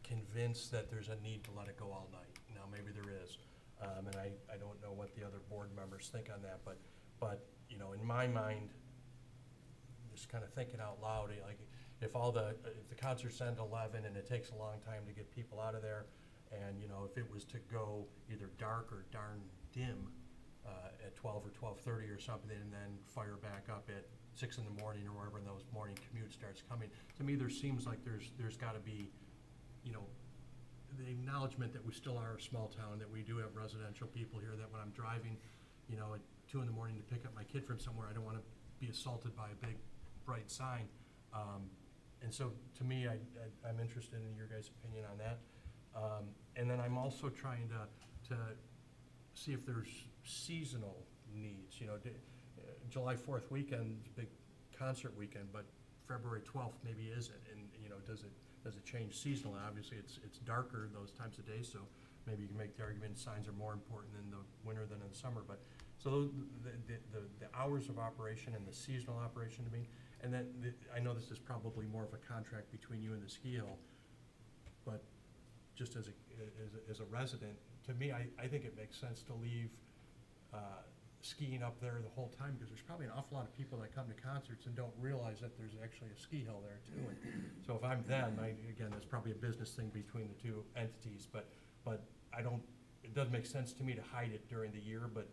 convinced that there's a need to let it go all night. Now, maybe there is. And I don't know what the other board members think on that, but in my mind, just kind of thinking out loud, like, if the concert's end 11 and it takes a long time to get people out of there, and, you know, if it was to go either dark or darn dim, at 12 or 12:30 or something, and then fire back up at 6 in the morning or wherever those morning commute starts coming. To me, there seems like there's gotta be, you know, the acknowledgement that we still are a small town, that we do have residential people here, that when I'm driving, you know, at 2 in the morning to pick up my kid from somewhere, I don't wanna be assaulted by a big bright sign. And so, to me, I'm interested in your guys' opinion on that. And then I'm also trying to see if there's seasonal needs, you know, July 4th weekend is a big concert weekend, but February 12th maybe isn't, and, you know, does it change seasonally? Obviously, it's darker those times of day, so maybe you can make the argument signs are more important in the winter than in the summer, but, so the hours of operation and the seasonal operation to me, and then, I know this is probably more of a contract between you and the ski hill, but just as a resident, to me, I think it makes sense to leave skiing up there the whole time, because there's probably an awful lot of people that come to concerts and don't realize that there's actually a ski hill there too. And so if I'm them, again, that's probably a business thing between the two entities, but it doesn't make sense to me to hide it during the year, but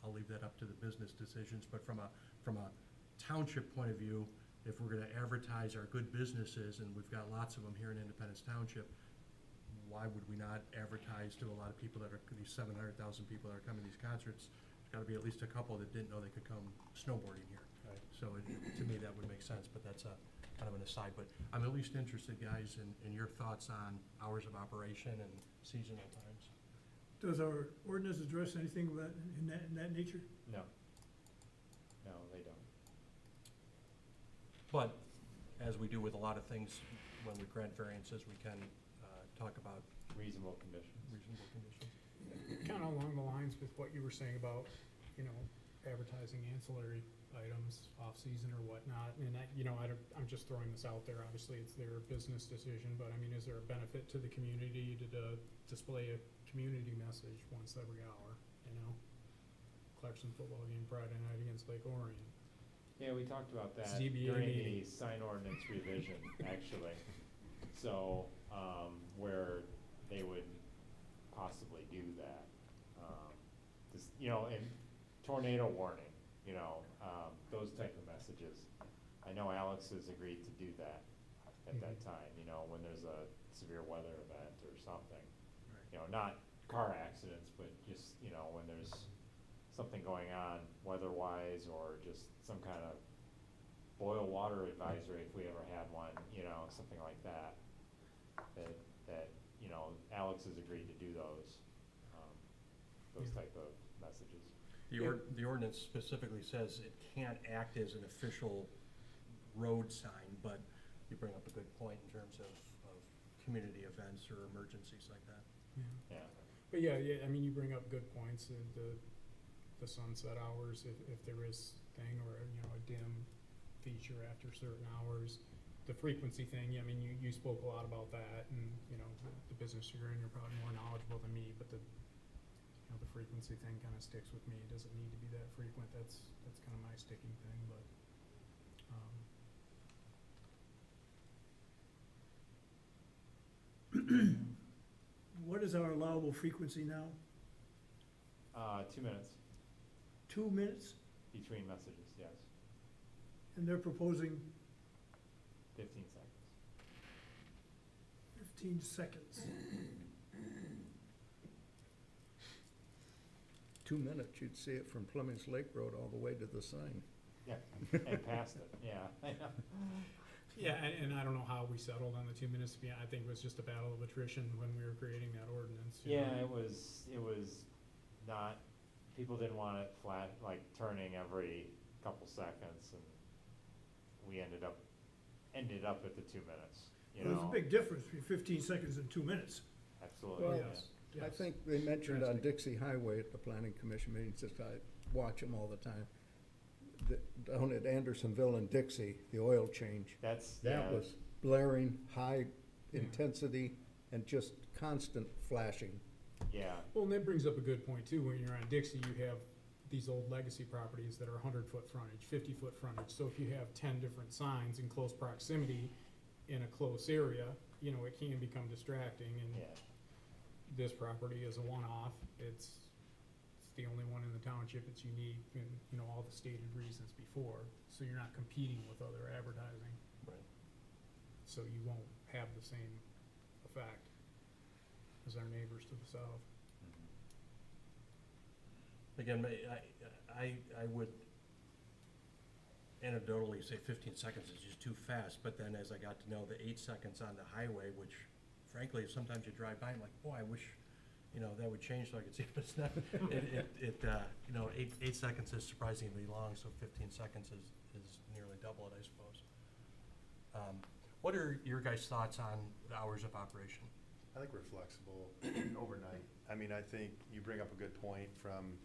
I'll leave that up to the business decisions. But from a township point of view, if we're gonna advertise our good businesses, and we've got lots of them here in Independence Township, why would we not advertise to a lot of people that are, these 700,000 people that are coming to these concerts? There's gotta be at least a couple that didn't know they could come snowboarding here. Right. So to me, that would make sense, but that's a kind of an aside. But I'm at least interested, guys, in your thoughts on hours of operation and seasonal times. Does our ordinance address anything about, in that nature? No. No, they don't. But, as we do with a lot of things, when we grant variances, we can talk about Reasonable conditions. reasonable conditions. Kind of along the lines with what you were saying about, you know, advertising ancillary items off-season or whatnot, and that, you know, I'm just throwing this out there, obviously it's their business decision, but I mean, is there a benefit to the community to display a community message once every hour, you know? Clarkson football game Friday night against Lake Orion. Yeah, we talked about that ZBA during meeting. the sign ordinance revision, actually. So, where they would possibly do that. Just, you know, and tornado warning, you know, those type of messages. I know Alex has agreed to do that at that time, you know, when there's a severe weather event or something. You know, not car accidents, but just, you know, when there's something going on weather-wise, or just some kind of boil water advisory if we ever had one, you know, something like that. That, you know, Alex has agreed to do those type of messages. The ordinance specifically says it can't act as an official road sign, but you bring up a good point in terms of community events or emergencies like that. Yeah. But yeah, I mean, you bring up good points, the sunset hours, if there is thing, or, you know, a dim feature after certain hours. The frequency thing, I mean, you spoke a lot about that, and, you know, the business you're in, you're probably more knowledgeable than me, but the frequency thing kind of sticks with me. Does it need to be that frequent? That's kind of my sticking thing, but, What is our allowable frequency now? 2 minutes 2 minutes? between messages, yes, And they're proposing 15 seconds. 15 seconds. 2 minutes, you'd see it from Fleming's Lake Road all the way to the sign. Yeah, and past it, yeah. yeah, and I don't know how we settled on the 2 minutes. I think it was just a battle of attrition when we were creating that ordinance. You Yeah, know? it was not, people didn't want it flat, like turning every couple seconds, and we ended up at the 2 minutes, you know? There's a big difference between 15 seconds and 2 minutes. Absolutely, Well, yeah. Yes. I think they mentioned on Drastic. Dixie Highway at the planning commission meetings, just I watch them all the time. Down at Andersonville and Dixie, the oil change, That's, that yeah, was blaring, high Yeah. intensity, and just constant flashing. yeah, Well, and that brings up a good point too. When you're on Dixie, you have these old legacy properties that are 100-foot frontage, 50-foot frontage. So if you have 10 different signs in close proximity in a close area, you know, it can become distracting. And Yeah. this property is a one-off. It's the only one in the township. It's unique, and you know all the stated reasons before. So you're not competing with other advertising. Right. So you won't have the same effect as our neighbors to the south. Again, I would anecdotally say 15 seconds is just too fast, but then as I got to know the 8 seconds on the highway, which frankly, sometimes you drive by, I'm like, boy, I wish, you know, that would change so I could see, but it's not, you know, 8 seconds is surprisingly long, so 15 seconds is nearly double it, I suppose. What are your guys' thoughts on the hours of operation? I think we're flexible overnight. I mean, I think you bring up a good point from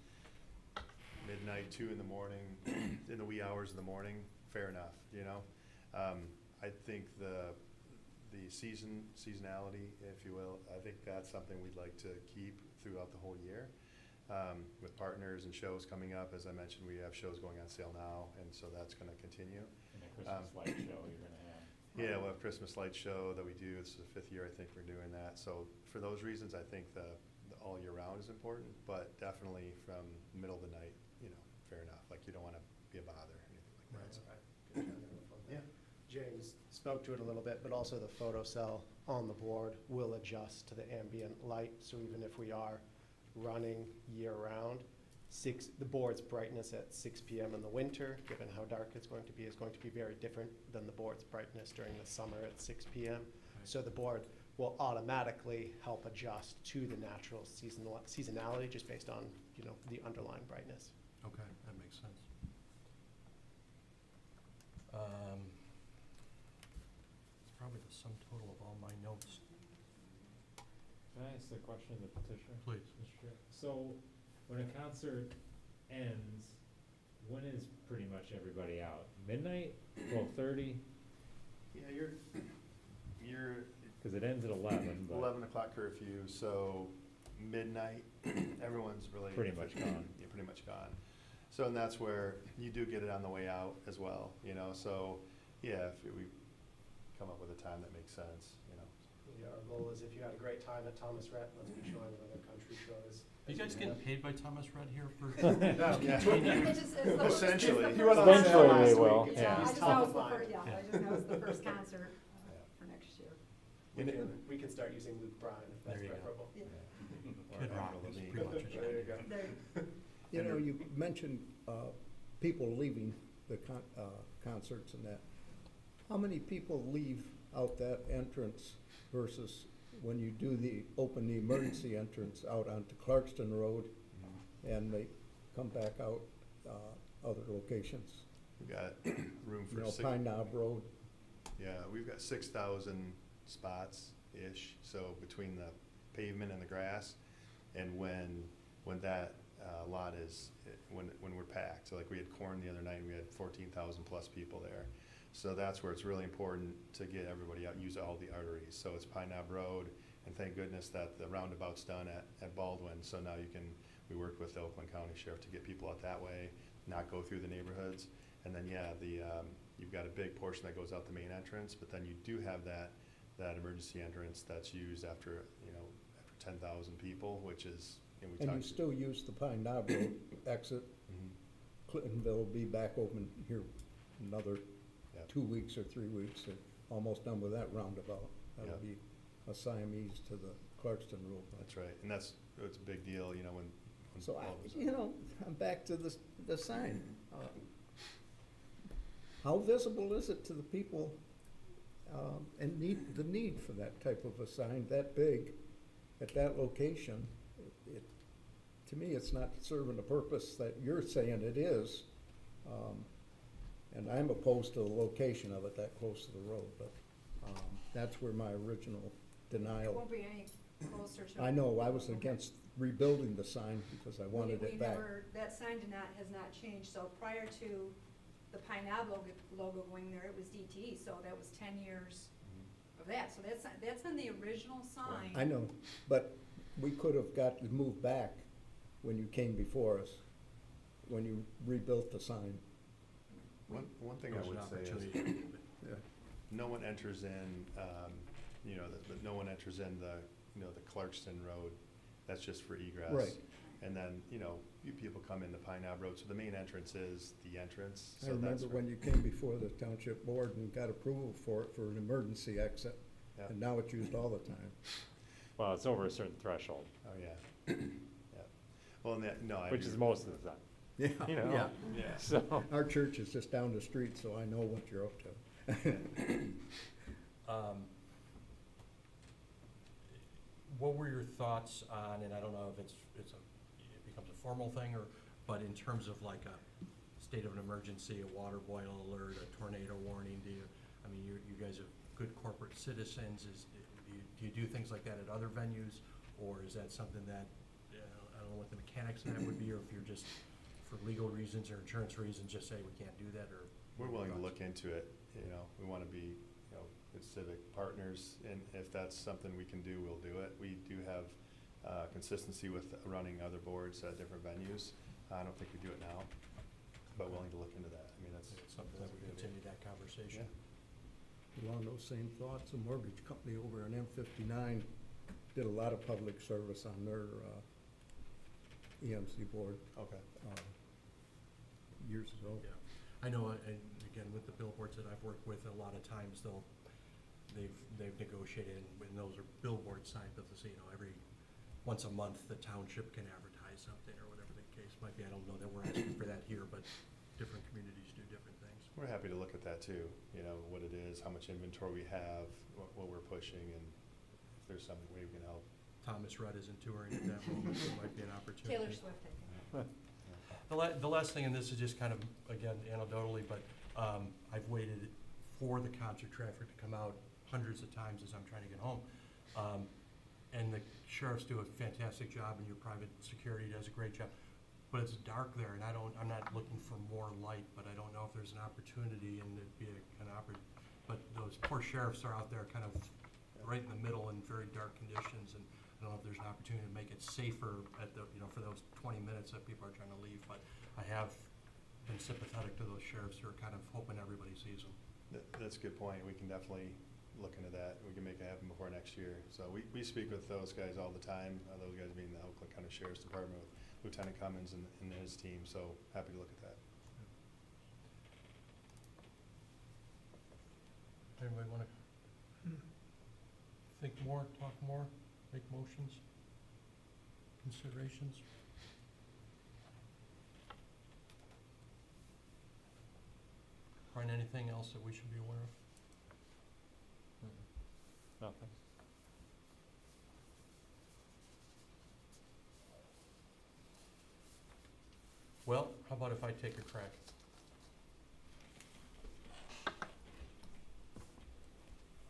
midnight, 2 in the morning, in the wee hours of the morning, fair enough, you know? I think the seasonality, if you will, I think that's something we'd like to keep throughout the whole year. With partners and shows coming up, as I mentioned, we have shows going on sale now, and so that's gonna continue. And the Christmas light show you're gonna have. Yeah, we'll have Christmas light show that we do. This is the 5th year, I think, we're doing that. So for those reasons, I think the all year round is important, but definitely from middle of the night, you know, fair enough. Like, you don't wanna be a bother or anything like that. So, Yeah. James spoke to it a little bit, but also the photo cell on the board will adjust to the ambient light. So even if we are running year-round, the board's brightness at 6 p.m. in the winter, given how dark it's going to be, is going to be very different than the board's brightness during the summer at 6 p.m. So the board will automatically help adjust to the natural seasonality just based on, you know, the underlying brightness. Okay, that makes sense. It's probably the sum total of all my notes. Can I ask the question of the petitioner? Please. Mr. Chair? So, when a concert ends, when is pretty much everybody out? Midnight, 12:30? yeah, you're Cause it ends at 11, but 11 o'clock curfew, so midnight, everyone's really. pretty much gone. You're pretty much gone. So, and that's where you do get it on the way out as well, you know, so, yeah, if we come up with a time that makes sense, you know. Yeah, our goal is if you had a great time at Thomas Rhett, let's be showing other country shows. Are you guys getting paid by Thomas Red here for? Essentially. You went on sale Eventually last they week. will, It's yeah. I just Top know of it's the mind. first, yeah, I just know it's the first concert for next year. We can start using Luke Bryan if that's There you go. preferable. Yeah. Kid Rock is pretty much a There you go. There, You know, you mentioned people leaving the concerts and that. How many people leave out that entrance versus when you open the emergency entrance out onto Clarkston Road and they come back out other locations? We've got room You for know, Pine Knob Road. Yeah, we've got 6,000 spots-ish, so between the pavement and the grass, and when that lot is, when we're packed, so like we had corn the other night, we had 14,000 plus people there. So that's where it's really important to get everybody out, use all the arteries. So it's Pine Knob Road, and thank goodness that the roundabout's done at Baldwin, so now we worked with the Oakland County Sheriff to get people out that way, not go through the neighborhoods. And then, yeah, you've got a big portion that goes out the main entrance, but then you do have that emergency entrance that's used after 10,000 people, which is, and we And you talked. still use the Pine Knob Road exit. Mhm. Clintonville will be back open here another Yep. 2 weeks or 3 weeks. They're almost done with that roundabout. That'll Yep. be a Siamese to the Clarkston Road. That's right, and it's a big deal, you know, when So, all those- I'm back to the sign. How visible is it to the people, and the need for that type of a sign that big at that location? To me, it's not serving the purpose that you're saying it is. And I'm opposed to the location of it that close to the road, but that's where my original it denial. won't be any closer to. I know, I was against rebuilding the sign because I wanted We it back. that sign has not changed, so prior to the Pine Knob logo going there, it was DTE, so that was 10 years of that, so that's been the original sign. I know, but we could have got to move back when you came before us. when you rebuilt the sign? One thing I There's an would say is, opportunity. Yeah. no one enters in, no one enters in the Clarkston Road, that's just for egress. Right. And then, you people come into Pine Knob Road, so the main entrance is the entrance. I So that's remember when you came before the township board and got approval for it for an emergency exit, Yeah. and now it's used all the time. Well, it's over a certain threshold, Oh, yeah. Yeah. Well, no, I which do- is most of the time, Yeah, you know? yeah. Yeah. So, Our church is just down the street, so I know what you're up to. What were your thoughts on, and I don't know if it becomes a formal thing, but in terms of like a state of an emergency, a water boil alert, a tornado warning, you guys are good corporate citizens, do you do things like that at other venues? Or is that something that, I don't know what the mechanics of that would be, or if you're just, for legal reasons or insurance reasons, just say we can't do that, or? We're willing to look into it, we want to be, good civic partners, and if that's something we can do, we'll do it. We do have consistency with running other boards at different venues. I don't think we do it now, but willing to look into that. That's It's something that we continue that conversation. Along those same thoughts, a mortgage company over on M59 did a lot of public service on their EMC board Okay. years ago. Yeah, I know, and again, with the billboards that I've worked with, a lot of times they've negotiated, and those are billboard signs, but every, once a month, the township can advertise something, or whatever the case might be. I don't know that we're asking for that here, but different communities do different things. We're happy to look at that too, what it is, how much inventory we have, what we're pushing, and if there's some way we can help. Thomas Rudd isn't touring at that moment, so it might be an opportunity. Taylor Swift, I think. The last thing, and this is just kind of, again, anecdotally, but I've waited for the concert traffic to come out hundreds of times as I'm trying to get home. And the sheriffs do a fantastic job, and your private security does a great job. But it's dark there, and I'm not looking for more light, but I don't know if there's an opportunity, and it'd be but those poor sheriffs are out there kind of right in the middle in very dark conditions, and I don't know if there's an opportunity to make it safer at for those 20 minutes that people are trying to leave, but I have been sympathetic to those sheriffs who are kind of hoping everybody sees them. That's a good point. We can definitely look into that. We can make it happen before next year. So we speak with those guys all the time, those guys being the Oakland County Sheriff's Department with Lieutenant Cummins and his team, so happy to look at that. Anybody want to think more, talk more, make motions, considerations? Brian, anything else that we should be aware of? nothing. Well, how about if I take a crack?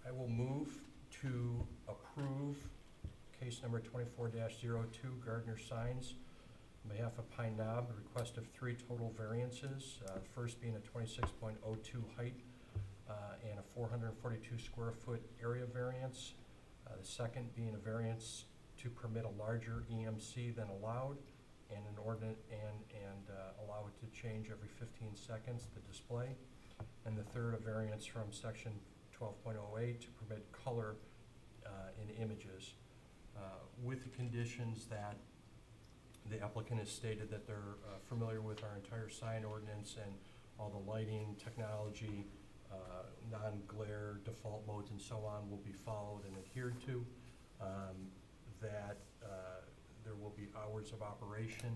I will move to approve case number 24-02, Gardner Signs, on behalf of Pine Knob, a request of 3 total variances. The first being a 26.02 height and a 442 square foot area variance. The second being a variance to permit a larger EMC than allowed, and an ordinance and allow it to change every 15 seconds, the display. And the third, a variance from section 12.08 to permit color in images, with the conditions that the applicant has stated that they're familiar with our entire sign ordinance and all the lighting, technology, non-glare default modes and so on will be followed and adhered to, that there will be hours of operation,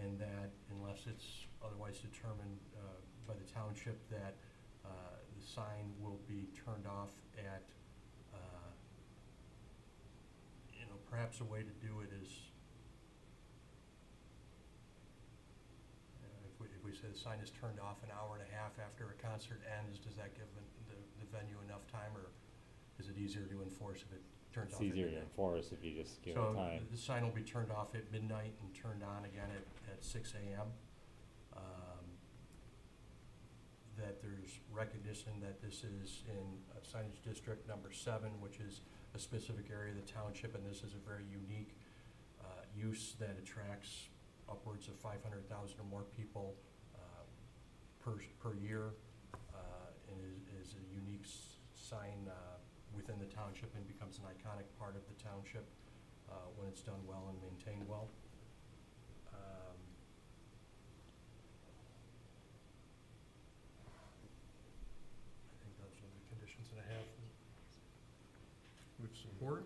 and that unless it's otherwise determined by the township, that the sign will be turned off at, perhaps a way to do it is, if we say the sign is turned off an hour and a half after a concert ends, does that give the venue enough time, or is it easier to enforce if it turns off It's at easier to midnight? enforce if you just give it So time. the sign will be turned off at midnight and turned on again at 6 a.m. That there's recognition that this is in signage district number 7, which is a specific area of the township, and this is a very unique use that attracts upwards of 500,000 or more people per year, and is a unique sign within the township and becomes an iconic part of the township when it's done well and maintained well. I think those are the conditions that I have. With support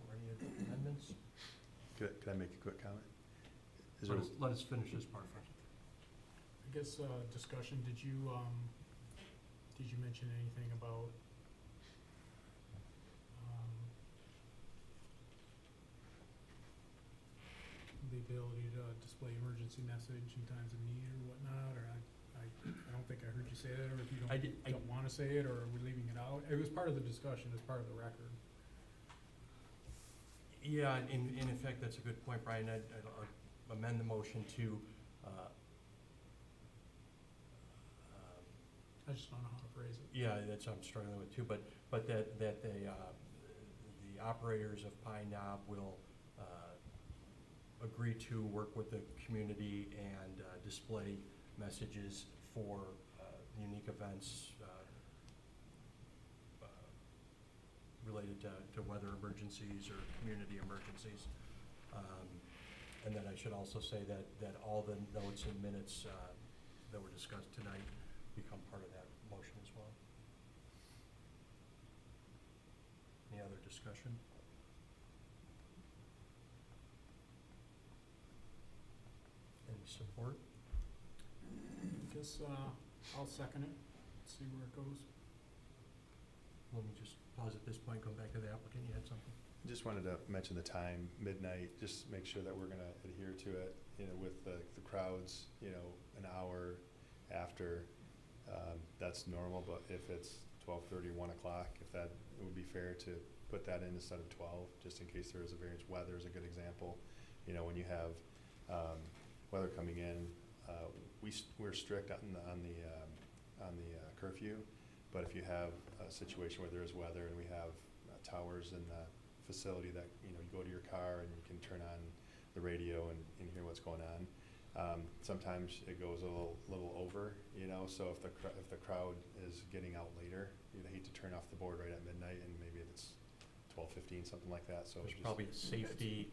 or any amendments? Could I make a quick comment? Is Let us finish this part first. I guess, discussion, did you mention anything about, the ability to display emergency message in times of need or whatnot, or I don't think I heard you say that, or if you don't wanna say it, or we're leaving it out? It was part of the discussion, as part of the record. Yeah, in effect, that's a good point, Brian. I'll amend the motion to, I just don't know how to phrase it. yeah, that's what I'm struggling with too, but that the operators of Pine Knob will agree to work with the community and display messages for unique events related to weather emergencies or community emergencies. And then I should also say that all the notes and minutes that were discussed tonight become part of that motion as well. Any other discussion? Any support? I guess, I'll second it, see where it goes. Let me just pause at this point, go back to the applicant. You had something? Just wanted to mention the time, midnight, just make sure that we're gonna adhere to it, with the crowds, an hour after, that's normal, but if it's 12:30, 1 o'clock, it would be fair to put that in instead of 12, just in case there is a variance. Weather is a good example, when you have, weather coming in, we're strict on the curfew, but if you have a situation where there is weather and we have towers in the facility that, you go to your car and you can turn on the radio and hear what's going on. Sometimes it goes a little over, so if the crowd is getting out later, you'd hate to turn off the board right at midnight, and maybe it's 12:15, something like that, so. There's probably safety,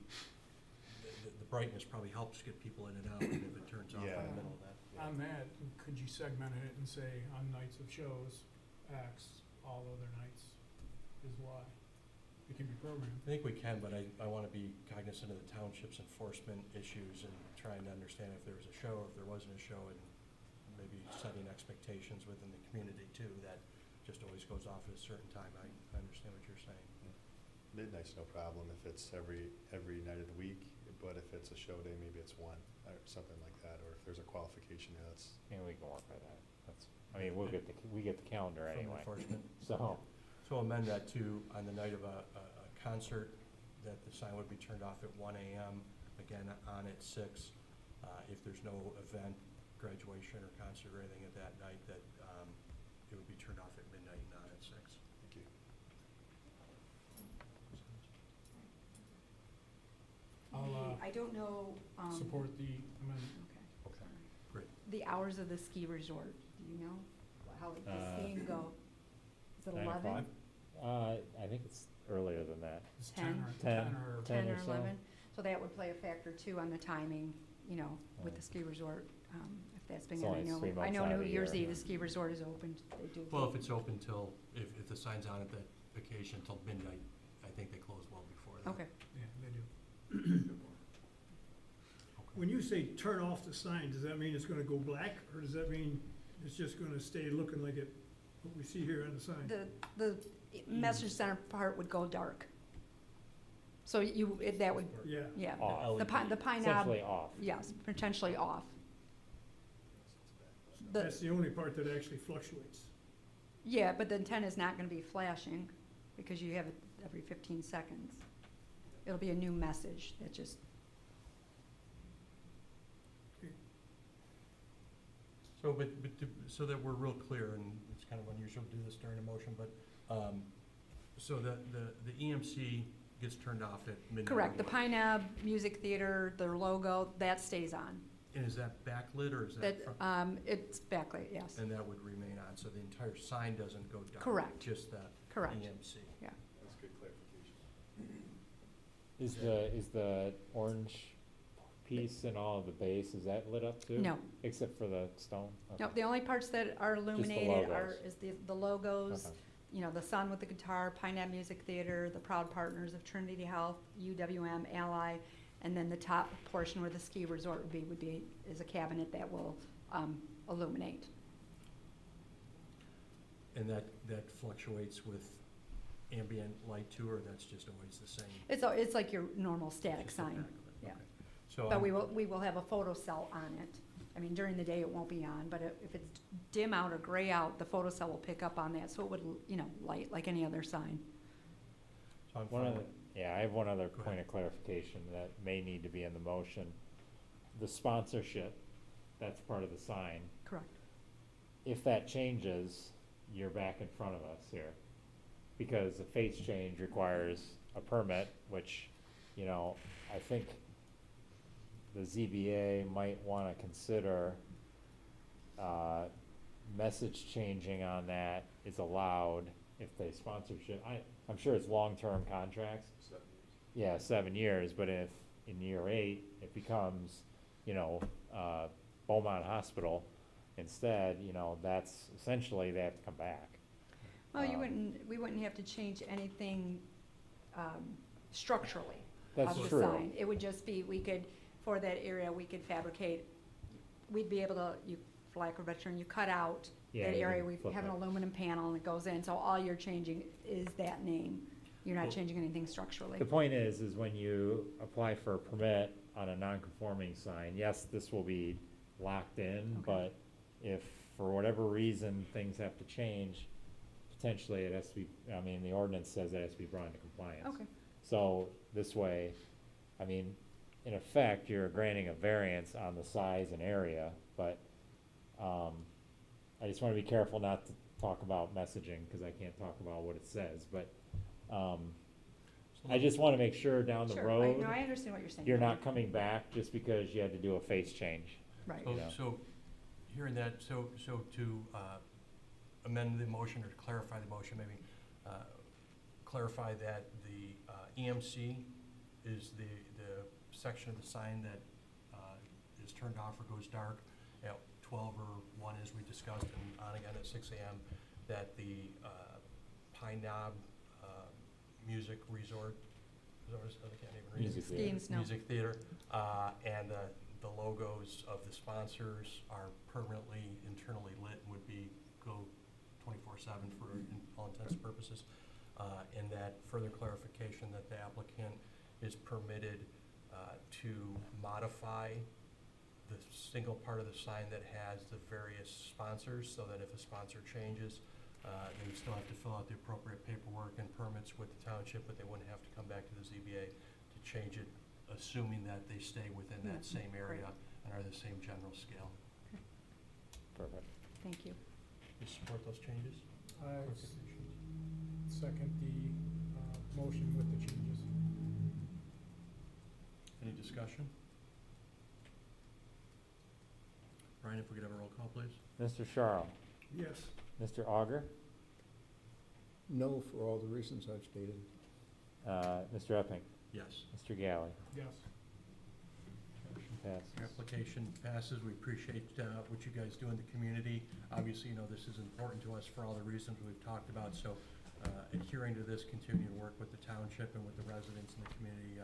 the brightness probably helps get people in and out, and if it turns off in Yeah. the middle of that. On that, could you segment it and say, on nights of shows, X, all other nights is Y? It can be programmed. I think we can, but I want to be cognizant of the township's enforcement issues and trying to understand if there was a show or if there wasn't a show, and maybe setting expectations within the community too, that just always goes off at a certain time. I understand what you're saying. Midnight's no problem if it's every night of the week, but if it's a show day, maybe it's one, or something like that, or if there's a qualification, that's. And we can work by that. We get the calendar From anyway, enforcement. so. So amend that to, on the night of a concert, that the sign would be turned off at 1 AM, again, on at 6. If there's no event, graduation or concert or anything at that night, that it would be turned off at midnight and on at 6. Thank you. I don't know. Support the amendment. Okay. Okay. Great. The hours of the ski resort, do you know how the skiing go? Is it 9 11? o'clock? I think it's earlier than that. It's 10? 10 or 10 10 or or so. 11? So that would play a factor too on the timing, with the ski resort, if that's being, It's only 3 I months know out of New the Year's year. Eve, the ski resort is open, they do. Well, if it's open till, if the sign's on at that occasion till midnight, I think they close well before that. Okay. Yeah, they do. When you say turn off the sign, does that mean it's gonna go black, or does that mean it's just gonna stay looking like it, what we see here on the sign? The message center part would go dark. So that would, Yeah. yeah. Off. The pine knob, Essentially off. yes, potentially off. That's the only part that actually fluctuates. Yeah, but the antenna is not gonna be flashing, because you have it every 15 seconds. It'll be a new message that just, So, so that we're real clear, and it's kind of unusual to do this during a motion, but, so the EMC gets turned off at midnight. Correct, the or what. Pine Ave Music Theater, their logo, that stays on. And is that backlit or is that That, front? it's backlit, yes, And that would remain on, so the entire sign doesn't go dark? Correct. Just the correct. EMC? Yeah. That's good clarification. Is the orange piece and all of the base, is that lit up too? No, Except for the stone? no, Okay. the only parts that are illuminated are, logos. is the logos, Okay. you know, the sun with the guitar, Pine Ave Music Theater, the proud partners of Trinity Health, UWM, Ally, and then the top portion where the ski resort would be, is a cabinet that will, illuminate. And that fluctuates with ambient light too, or that's just always the same? It's like your normal static Just the sign, back of it, yeah. okay. So But I'm- we will have a photo cell on it. I mean, during the day, it won't be on, but if it's dim out or gray out, the photo cell will pick up on that, so it would, you know, light like any other sign. so I'm One fine other, with- yeah, I have one other Go point ahead. of clarification that may need to be in the motion. The sponsorship, that's part of the sign. Correct. If that changes, you're back in front of us here. Because a face change requires a permit, which, you know, I think the ZBA might wanna consider, message changing on that is allowed if they sponsorship. I'm sure it's long-term contracts. 7 years. Yeah, 7 years, but if in year 8, it becomes, you know, Beaumont Hospital instead, you know, that's essentially they have to come back. Well, Um, we wouldn't have to change anything, structurally That's of the true. sign. It would just be, we could, for that area, we could fabricate, we'd be able to, for lack of a better term, you cut out Yeah, that you area, can we flip have an it. aluminum panel and it goes in, so all you're changing is that name. You're not Well- changing anything structurally. The point is when you apply for a permit on a non-conforming sign, yes, this will be locked in, Okay. but if for whatever reason things have to change, potentially it has to be, I mean, the ordinance says it has to be brought into compliance. Okay, So this way, I mean, in effect, you're granting a variance on the size and area, but, I just wanna be careful not to talk about messaging, cause I can't talk about what it says, but, I just wanna make sure down the sure. road, No, I understand what you're saying. you're not coming back just because you had to do a face change. Right. So, Yeah. so, hearing that, so to amend the motion or to clarify the motion, maybe, clarify that the EMC is the section of the sign that is turned off or goes dark at 12 or 1, as we discussed, and on again at 6 AM, that the Pine Knob Music Resort, is that what it's, I can't even read it. Music theater. Schemes, no. Music Theater, and the logos of the sponsors are permanently internally lit and would go 24/7 for all intents and purposes. And that further clarification that the applicant is permitted to modify the single part of the sign that has the various sponsors, so that if a sponsor changes, they would still have to fill out the appropriate paperwork and permits with the township, but they wouldn't have to come back to the ZBA to change it, assuming that they stay within that same area and are the same general scale. Perfect. Thank you. You support those changes? I second the, motion with the changes. Any discussion? Brian, if we could have a roll call, please? Mr. Charles, Yes. Mr. Auger, No, for all the reasons I've stated. Mr. Epping, Yes. Mr. Galley, Yes. motion passes. Your application passes. We appreciate what you guys do in the community. Obviously, you know, this is important to us for all the reasons we've talked about, so adhering to this, continue to work with the township and with the residents in the community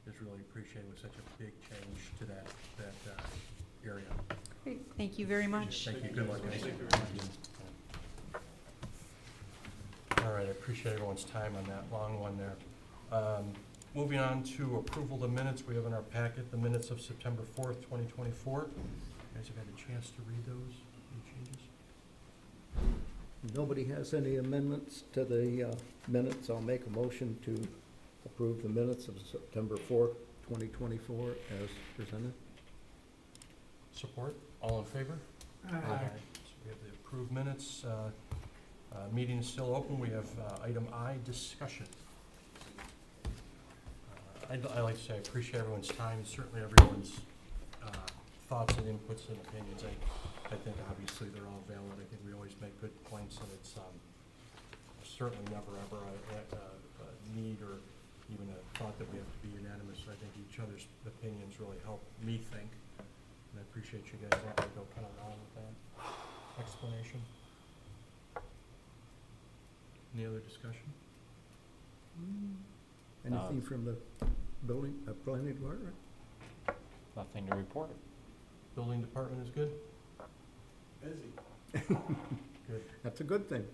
is really appreciated with such a big change to that area. Great, thank you very much. Thank you. Good luck, guys. All right, I appreciate everyone's time on that long one there. Moving on to approval of the minutes, we have in our packet the minutes of September 4th, 2024. You guys have had a chance to read those, any changes? Nobody has any amendments to the minutes. I'll make a motion to approve the minutes of September 4th, 2024 as presented. Support? All in favor? Aye. So we have the approved minutes. Meeting is still open. We have item I, discussion. I like to say, I appreciate everyone's time, and certainly everyone's thoughts and inputs and opinions. I think obviously they're all valid. I think we always make good points, and it's certainly never ever a need or even a thought that we have to be unanimous. I think each other's opinions really help me think, and I appreciate you guys letting me go kind of along with that explanation. Any other discussion? Anything from the building, planning department? Nothing to report. Building department is good? Busy. Good. That's a good thing.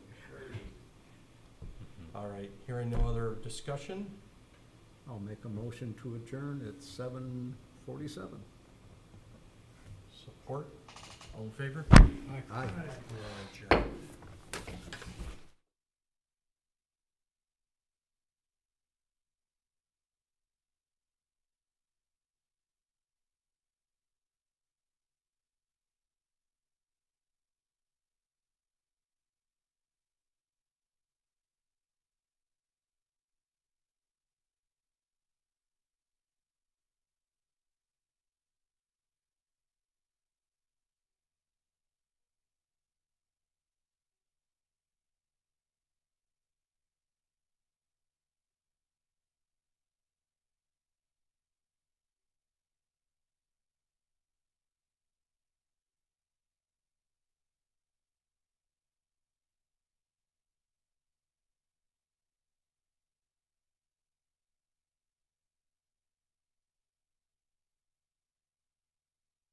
All right, hearing no other discussion, I'll make a motion to adjourn at 7:47. support, all in favor? Aye. We are adjourned.